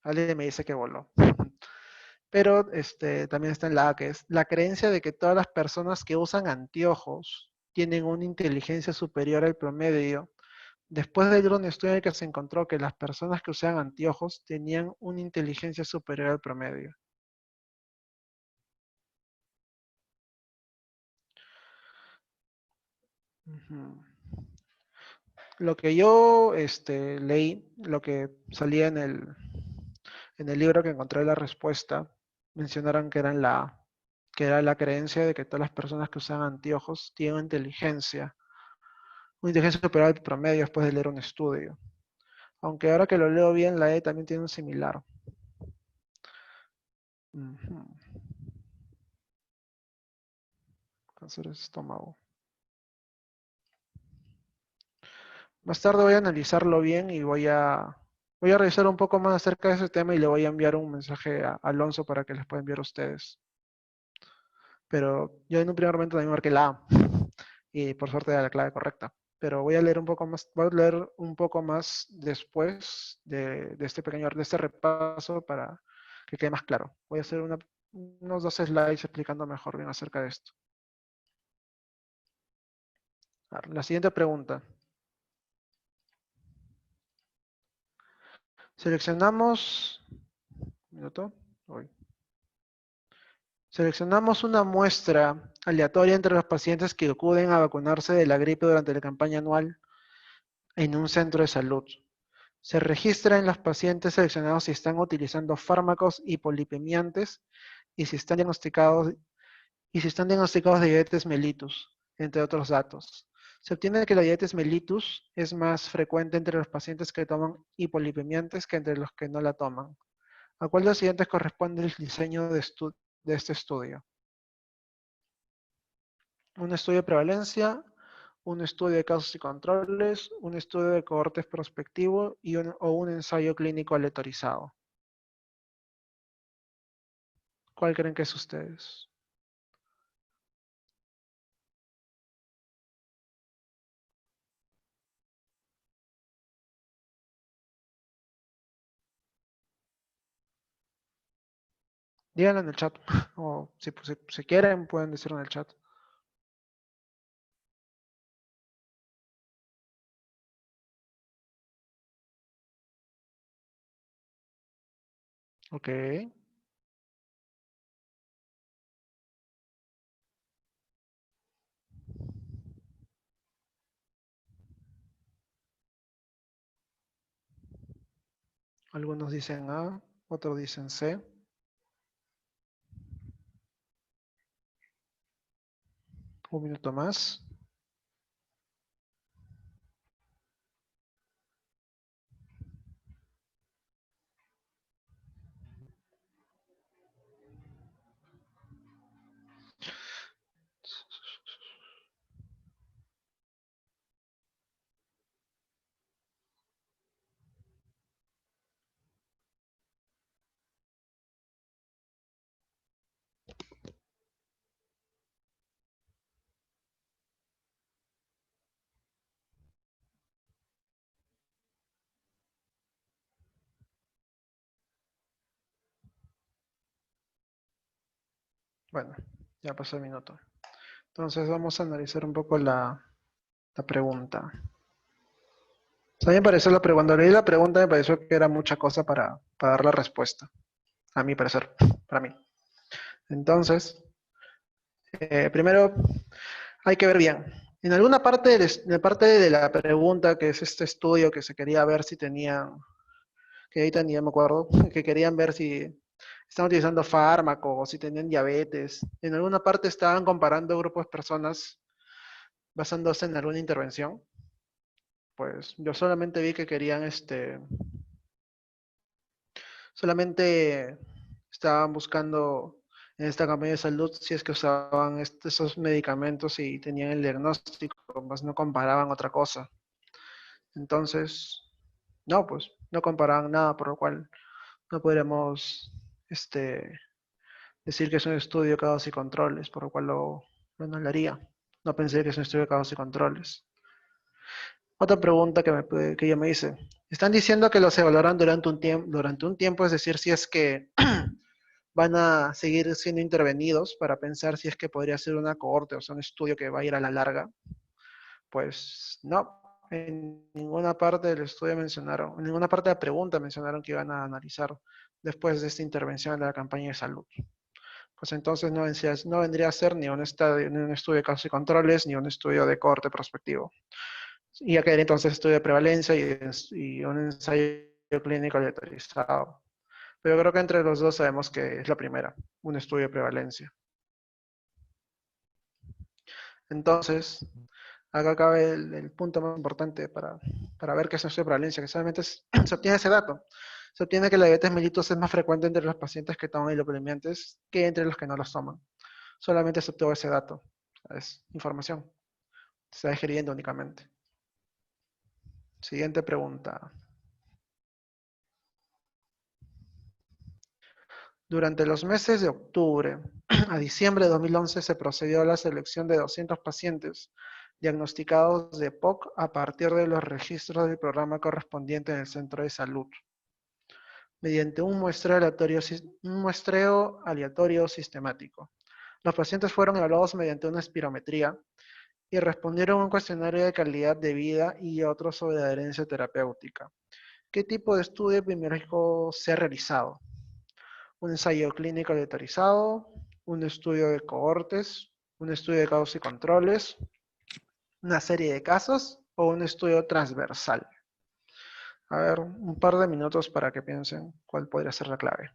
Alguien me dice que voló. Pero también está en la A, que es la creencia de que todas las personas que usan anteojos tienen una inteligencia superior al promedio. Después de leer un estudio en el que se encontró que las personas que usaban anteojos tenían una inteligencia superior al promedio. Ujú. Lo que yo leí, lo que salía en el libro que encontré la respuesta, mencionaron que eran la A, que era la creencia de que todas las personas que usan anteojos tienen una inteligencia superior al promedio después de leer un estudio. Aunque ahora que lo leo bien, la E también tiene un similar. Ujú. Cáncer de estómago. Más tarde voy a analizarlo bien y voy a revisar un poco más acerca de ese tema y le voy a enviar un mensaje a Alonso para que les pueda enviar a ustedes. Pero yo en un primer momento también marqué la A y por suerte era la clave correcta. Pero voy a leer un poco más, voy a leer un poco más después de este repaso para que quede más claro. Voy a hacer unos 2 slides explicando mejor bien acerca de esto. A ver, la siguiente pregunta. Seleccionamos, un minuto, voy. Seleccionamos una muestra aleatoria entre los pacientes que acuden a vacunarse de la gripe durante la campaña anual en un centro de salud. Se registra en los pacientes seleccionados si están utilizando fármacos hipolipemiantes y si están diagnosticados de diabetes mellitus, entre otros datos. Se obtiene que la diabetes mellitus es más frecuente entre los pacientes que toman hipolipemiantes que entre los que no la toman. ¿A cuál de los siguientes corresponde el diseño de este estudio? Un estudio de prevalencia, un estudio de casos y controles, un estudio de cohortes prospectivo o un ensayo clínico aleatorizado. ¿Cuál creen que es ustedes? Díganlo en el chat. O si quieren, pueden decirlo en el chat. Ok. Algunos dicen A, otros dicen C. Un minuto más. Bueno, ya pasó el minuto. Entonces vamos a analizar un poco la pregunta. A mí me pareció cuando leí la pregunta me pareció que era mucha cosa para dar la respuesta. A mi parecer, para mí. Entonces, primero hay que ver bien. En alguna parte de la pregunta, que es este estudio que se quería ver si tenían, que ahí tenía, me acuerdo, que querían ver si están utilizando fármacos o si tenían diabetes. En alguna parte estaban comparando grupos de personas basándose en alguna intervención. Pues yo solamente vi que querían, solamente estaban buscando en esta campaña de salud si es que usaban esos medicamentos y tenían el diagnóstico, más no comparaban otra cosa. Entonces, no, pues no comparaban nada, por lo cual no podríamos decir que es un estudio de casos y controles, por lo cual lo anularía. No pensé que es un estudio de casos y controles. Otra pregunta que yo me hice. Están diciendo que los evaluarán durante un tiempo, es decir, si es que van a seguir siendo intervenidos para pensar si es que podría ser una cohorte o sea, un estudio que va a ir a la larga. Pues no, en ninguna parte del estudio mencionaron, en ninguna parte de la pregunta mencionaron que iban a analizar después de esta intervención de la campaña de salud. Pues entonces no vendría a ser ni un estudio de casos y controles, ni un estudio de cohorte prospectivo. Y ya quedaría entonces estudio de prevalencia y un ensayo clínico aleatorizado. Pero creo que entre los dos sabemos que es la primera, un estudio de prevalencia. Entonces, acá cabe el punto más importante para ver qué es un estudio de prevalencia, que solamente se obtiene ese dato. Se obtiene que la diabetes mellitus es más frecuente entre los pacientes que toman hidropolimiantes que entre los que no los toman. Solamente se obtuvo ese dato. Es información. Se está digiriendo únicamente. Siguiente pregunta. Durante los meses de octubre a diciembre de 2011 se procedió a la selección de 200 pacientes diagnosticados de POC a partir de los registros del programa correspondiente en el centro de salud, mediante un muestreo aleatorio sistemático. Los pacientes fueron evaluados mediante una espirometría y respondieron a un cuestionario de calidad de vida y otro sobre adherencia terapéutica. ¿Qué tipo de estudio epidemiológico se ha realizado? Un ensayo clínico aleatorizado, un estudio de cohortes, un estudio de casos y controles, una serie de casos o un estudio transversal. A ver, un par de minutos para que piensen cuál podría ser la clave.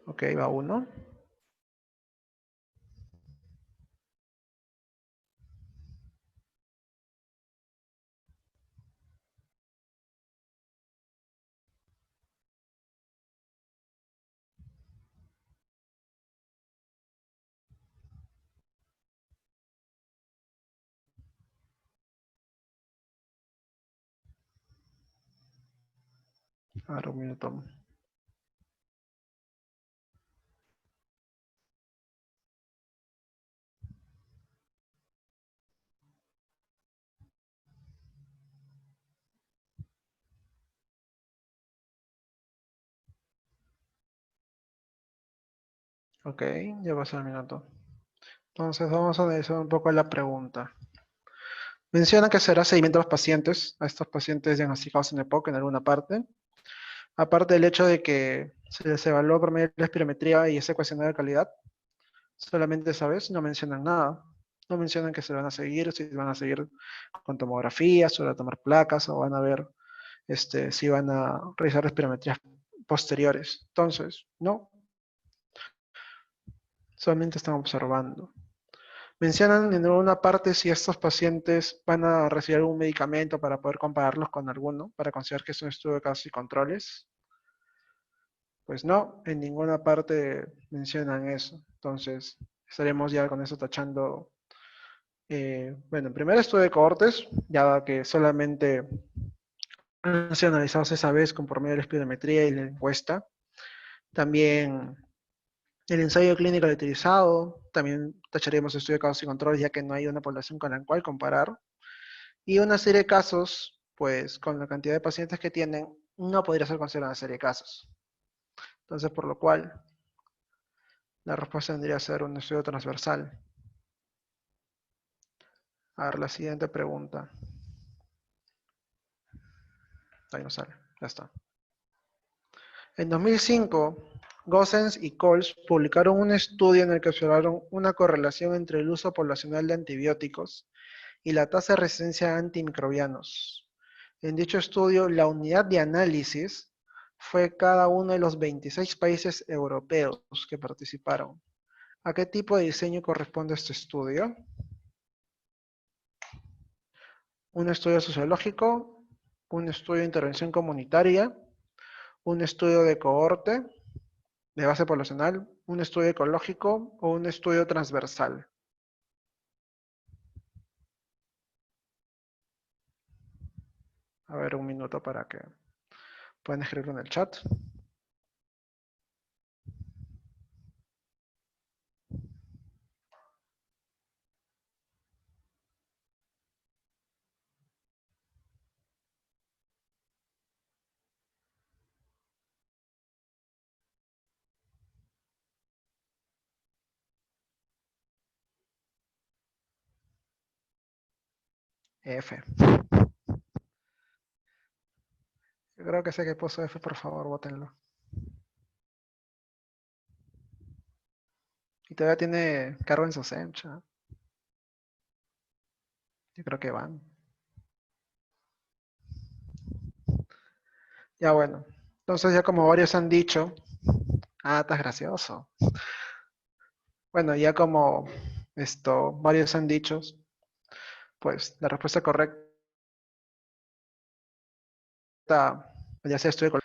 Ok, va uno. A ver, un minuto. Ok, ya pasó el minuto. Entonces vamos a analizar un poco la pregunta. Mencionan que se hará seguimiento a los pacientes, a estos pacientes diagnosticados en EPOC en alguna parte. Aparte del hecho de que se les evaluó por medio de la espirometría y ese cuestionario de calidad, solamente esa vez no mencionan nada. No mencionan que se van a seguir, si van a seguir con tomografías, o van a tomar placas, o van a ver si van a realizar espirometrías posteriores. Entonces, no, solamente están observando. Mencionan en una parte si estos pacientes van a recibir algún medicamento para poder compararlos con alguno, para considerar que es un estudio de casos y controles. Pues no, en ninguna parte mencionan eso. Entonces, estaremos ya con eso tachando. Bueno, en primer estudio de cohortes, ya que solamente han sido analizados esa vez con por medio de la espirometría y la encuesta. También el ensayo clínico utilizado, también tacharemos estudio de casos y controles, ya que no hay una población con la cual comparar. Y una serie de casos, pues con la cantidad de pacientes que tienen, no podría ser considerada una serie de casos. Entonces, por lo cual, la respuesta tendría que ser un estudio transversal. A ver, la siguiente pregunta. Ahí no sale, ya está. En 2005, Gossens y Coles publicaron un estudio en el que observaron una correlación entre el uso poblacional de antibióticos y la tasa de resistencia a antimicrobianos. En dicho estudio, la unidad de análisis fue cada uno de los 26 países europeos que participaron. ¿A qué tipo de diseño corresponde este estudio? Un estudio sociológico, un estudio de intervención comunitaria, un estudio de cohorte, de base poblacional, un estudio ecológico o un estudio transversal. A ver, un minuto para que puedan escribirlo en el chat. F. Yo creo que sé que puso F, por favor, votenlo. Y todavía tiene cargo en su sencha. Yo creo que van. Ya bueno. Entonces ya como varios han dicho. Ah, estás gracioso. Bueno, ya como varios han dicho, pues la respuesta correcta ya sea estudio.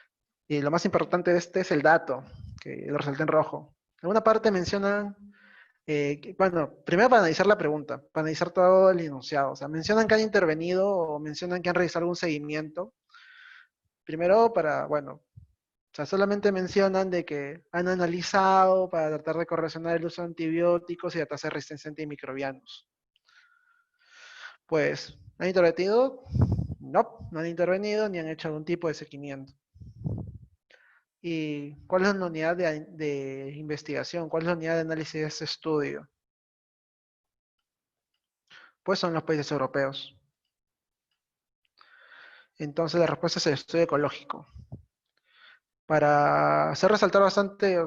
Y lo más importante de este es el dato, que lo resalté en rojo. En una parte mencionan, bueno, primero para analizar la pregunta, para analizar todo el enunciado. O sea, mencionan que han intervenido o mencionan que han realizado algún seguimiento. Primero para, bueno, o sea, solamente mencionan de que han analizado para tratar de correlacionar el uso de antibióticos y la tasa de resistencia a antimicrobianos. Pues, ¿han intervenido? No, no han intervenido ni han hecho algún tipo de seguimiento. ¿Y cuál es la unidad de investigación? ¿Cuál es la unidad de análisis de este estudio? Pues son los países europeos. Entonces la respuesta es el estudio ecológico. Para hacer resaltar bastante,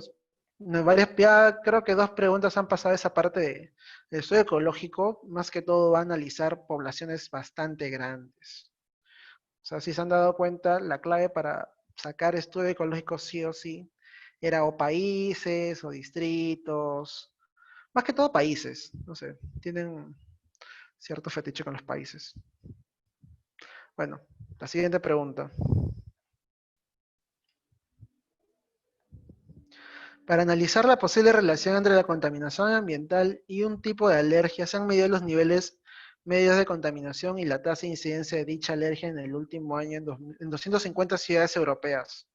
ya creo que dos preguntas han pasado esa parte del estudio ecológico, más que todo va a analizar poblaciones bastante grandes. O sea, si se han dado cuenta, la clave para sacar estudio ecológico sí o sí era o países o distritos, más que todo países, no sé, tienen cierto fetiche con los países. Bueno, la siguiente pregunta. Para analizar la posible relación entre la contaminación ambiental y un tipo de alergia, se han medido los niveles medios de contaminación y la tasa de incidencia de dicha alergia en el último año en 250 ciudades europeas.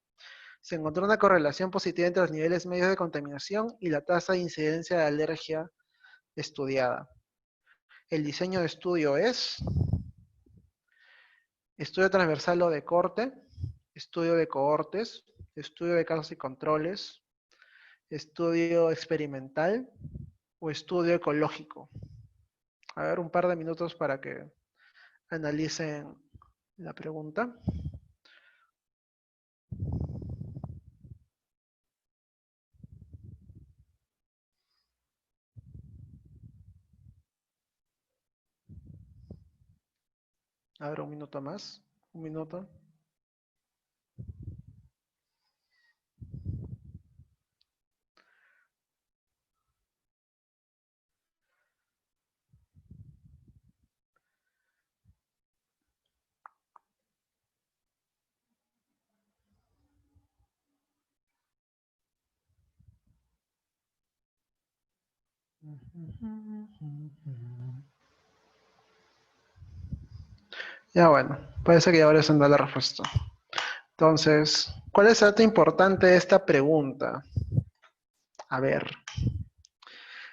Se encontró una correlación positiva entre los niveles medios de contaminación y la tasa de incidencia de alergia estudiada. El diseño de estudio es estudio transversal o de corte, estudio de cohortes, estudio de casos y controles, estudio experimental o estudio ecológico. A ver, un par de minutos para que analicen la pregunta. A ver, un minuto más. Un minuto. Ya bueno, parece que ya ahora se da la respuesta. Entonces, ¿cuál es el dato importante de esta pregunta? A ver,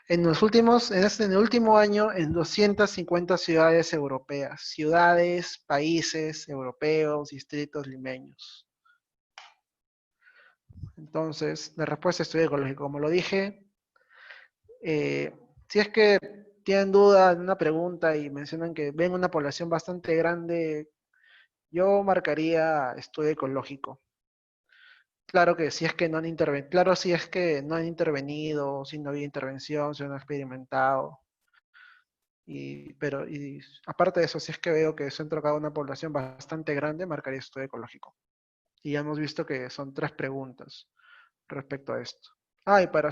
en el último año, en 250 ciudades europeas, ciudades, países europeos, distritos limeños. Entonces, la respuesta es estudio ecológico. Como lo dije, si es que tienen dudas, una pregunta y mencionan que ven una población bastante grande, yo marcaría estudio ecológico. Claro que si es que no han intervenido, claro si es que no han intervenido, si no había intervención, si no han experimentado. Y aparte de eso, si es que veo que se han tocado una población bastante grande, marcaría estudio ecológico. Y ya hemos visto que son 3 preguntas respecto a esto. Ah, y para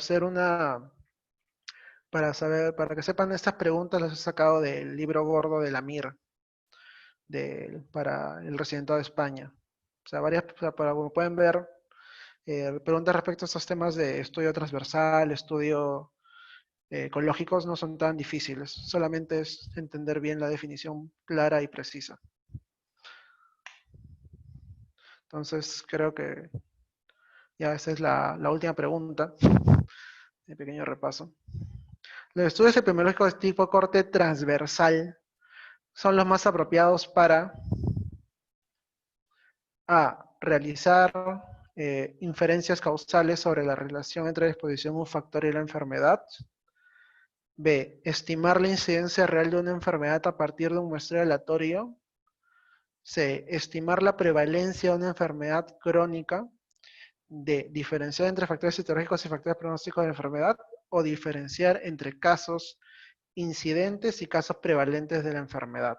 que sepan estas preguntas las he sacado del libro gordo de la MIR, para el residentado de España. O sea, como pueden ver, preguntas respecto a estos temas de estudio transversal, estudio ecológicos no son tan difíciles, solamente es entender bien la definición clara y precisa. Entonces, creo que ya esa es la última pregunta, de pequeño repaso. Los estudios epidemiológicos de tipo corte transversal son los más apropiados para A. Realizar inferencias causales sobre la relación entre la exposición a un factor y la enfermedad. B. Estimar la incidencia real de una enfermedad a partir de un muestreo aleatorio. C. Estimar la prevalencia de una enfermedad crónica. D. Diferenciar entre factores etiológicos y factores pronósticos de la enfermedad. O diferenciar entre casos incidentes y casos prevalentes de la enfermedad.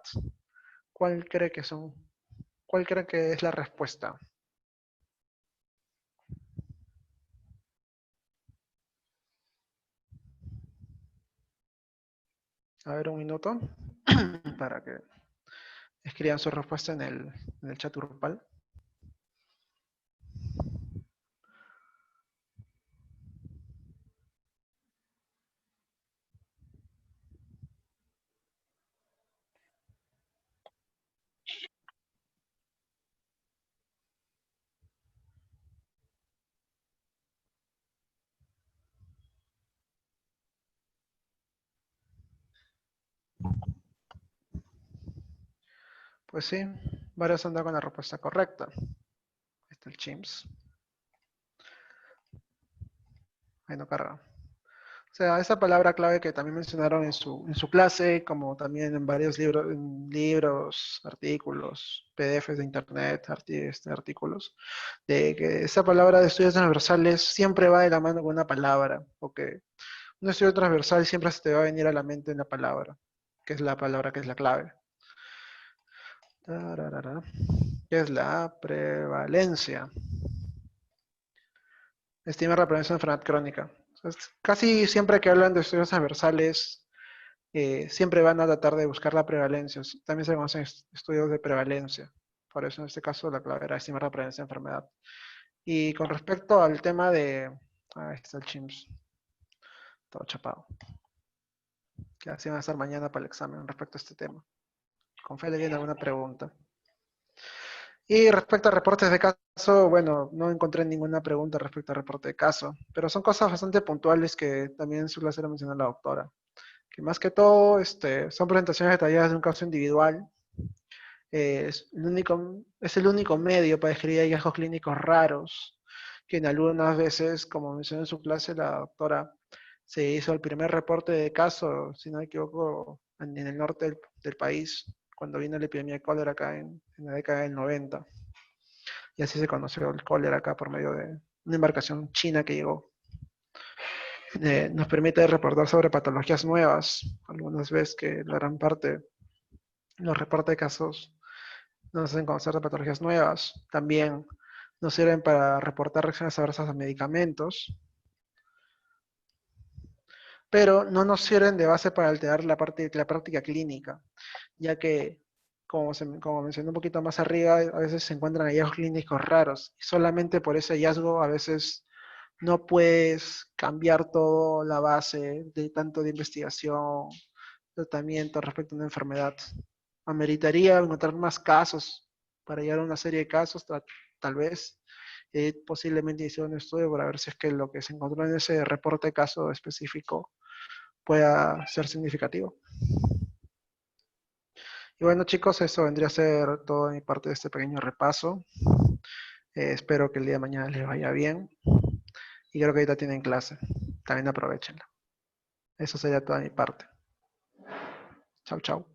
¿Cuál cree que es la respuesta? A ver, un minuto para que escriban su respuesta en el chat grupal. Pues sí, varios han dado con la respuesta correcta. Ahí está el Chimps. Ahí no carga. O sea, esa palabra clave que también mencionaron en su clase, como también en varios libros, artículos, PDFs de internet, artículos, de que esa palabra de estudios transversales siempre va de la mano con una palabra, porque un estudio transversal siempre se te va a venir a la mente una palabra, que es la palabra que es la clave. Tararara, que es la prevalencia. Estimar la prevalencia de enfermedad crónica. Entonces, casi siempre que hablan de estudios transversales, siempre van a tratar de buscar la prevalencia. También se conocen estudios de prevalencia. Por eso en este caso la clave era estimar la prevalencia de enfermedad. Y con respecto al tema de... Ahí está el Chimps. Todo chapado. Que así va a estar mañana para el examen respecto a este tema. Con fe le viene alguna pregunta. Y respecto a reportes de caso, bueno, no encontré ninguna pregunta respecto a reporte de caso, pero son cosas bastante puntuales que también su clase la mencionó la doctora. Que más que todo son presentaciones detalladas de un caso individual. Es el único medio para describir hallazgos clínicos raros, que en algunas veces, como mencionó en su clase la doctora, se hizo el primer reporte de caso, si no me equivoco, en el norte del país, cuando vino la epidemia de cólera acá en la década del 90. Y así se conoció el cólera acá por medio de una embarcación china que llegó. Nos permite reportar sobre patologías nuevas. Algunas veces que la gran parte, los reportes de casos nos hacen conocer de patologías nuevas. También nos sirven para reportar reacciones adversas a medicamentos, pero no nos sirven de base para alterar la práctica clínica, ya que, como mencioné un poquito más arriba, a veces se encuentran hallazgos clínicos raros, y solamente por ese hallazgo a veces no puedes cambiar toda la base de tanto de investigación, tratamiento respecto a una enfermedad. Ameritaría encontrar más casos para llegar a una serie de casos, tal vez, posiblemente hice un estudio para ver si es que lo que se encontró en ese reporte de caso específico pueda ser significativo. Y bueno, chicos, eso vendría a ser todo de mi parte de este pequeño repaso. Espero que el día de mañana les vaya bien. Y creo que ahorita tienen clase. También aprovechenla. Eso sería toda mi parte. Chau, chau.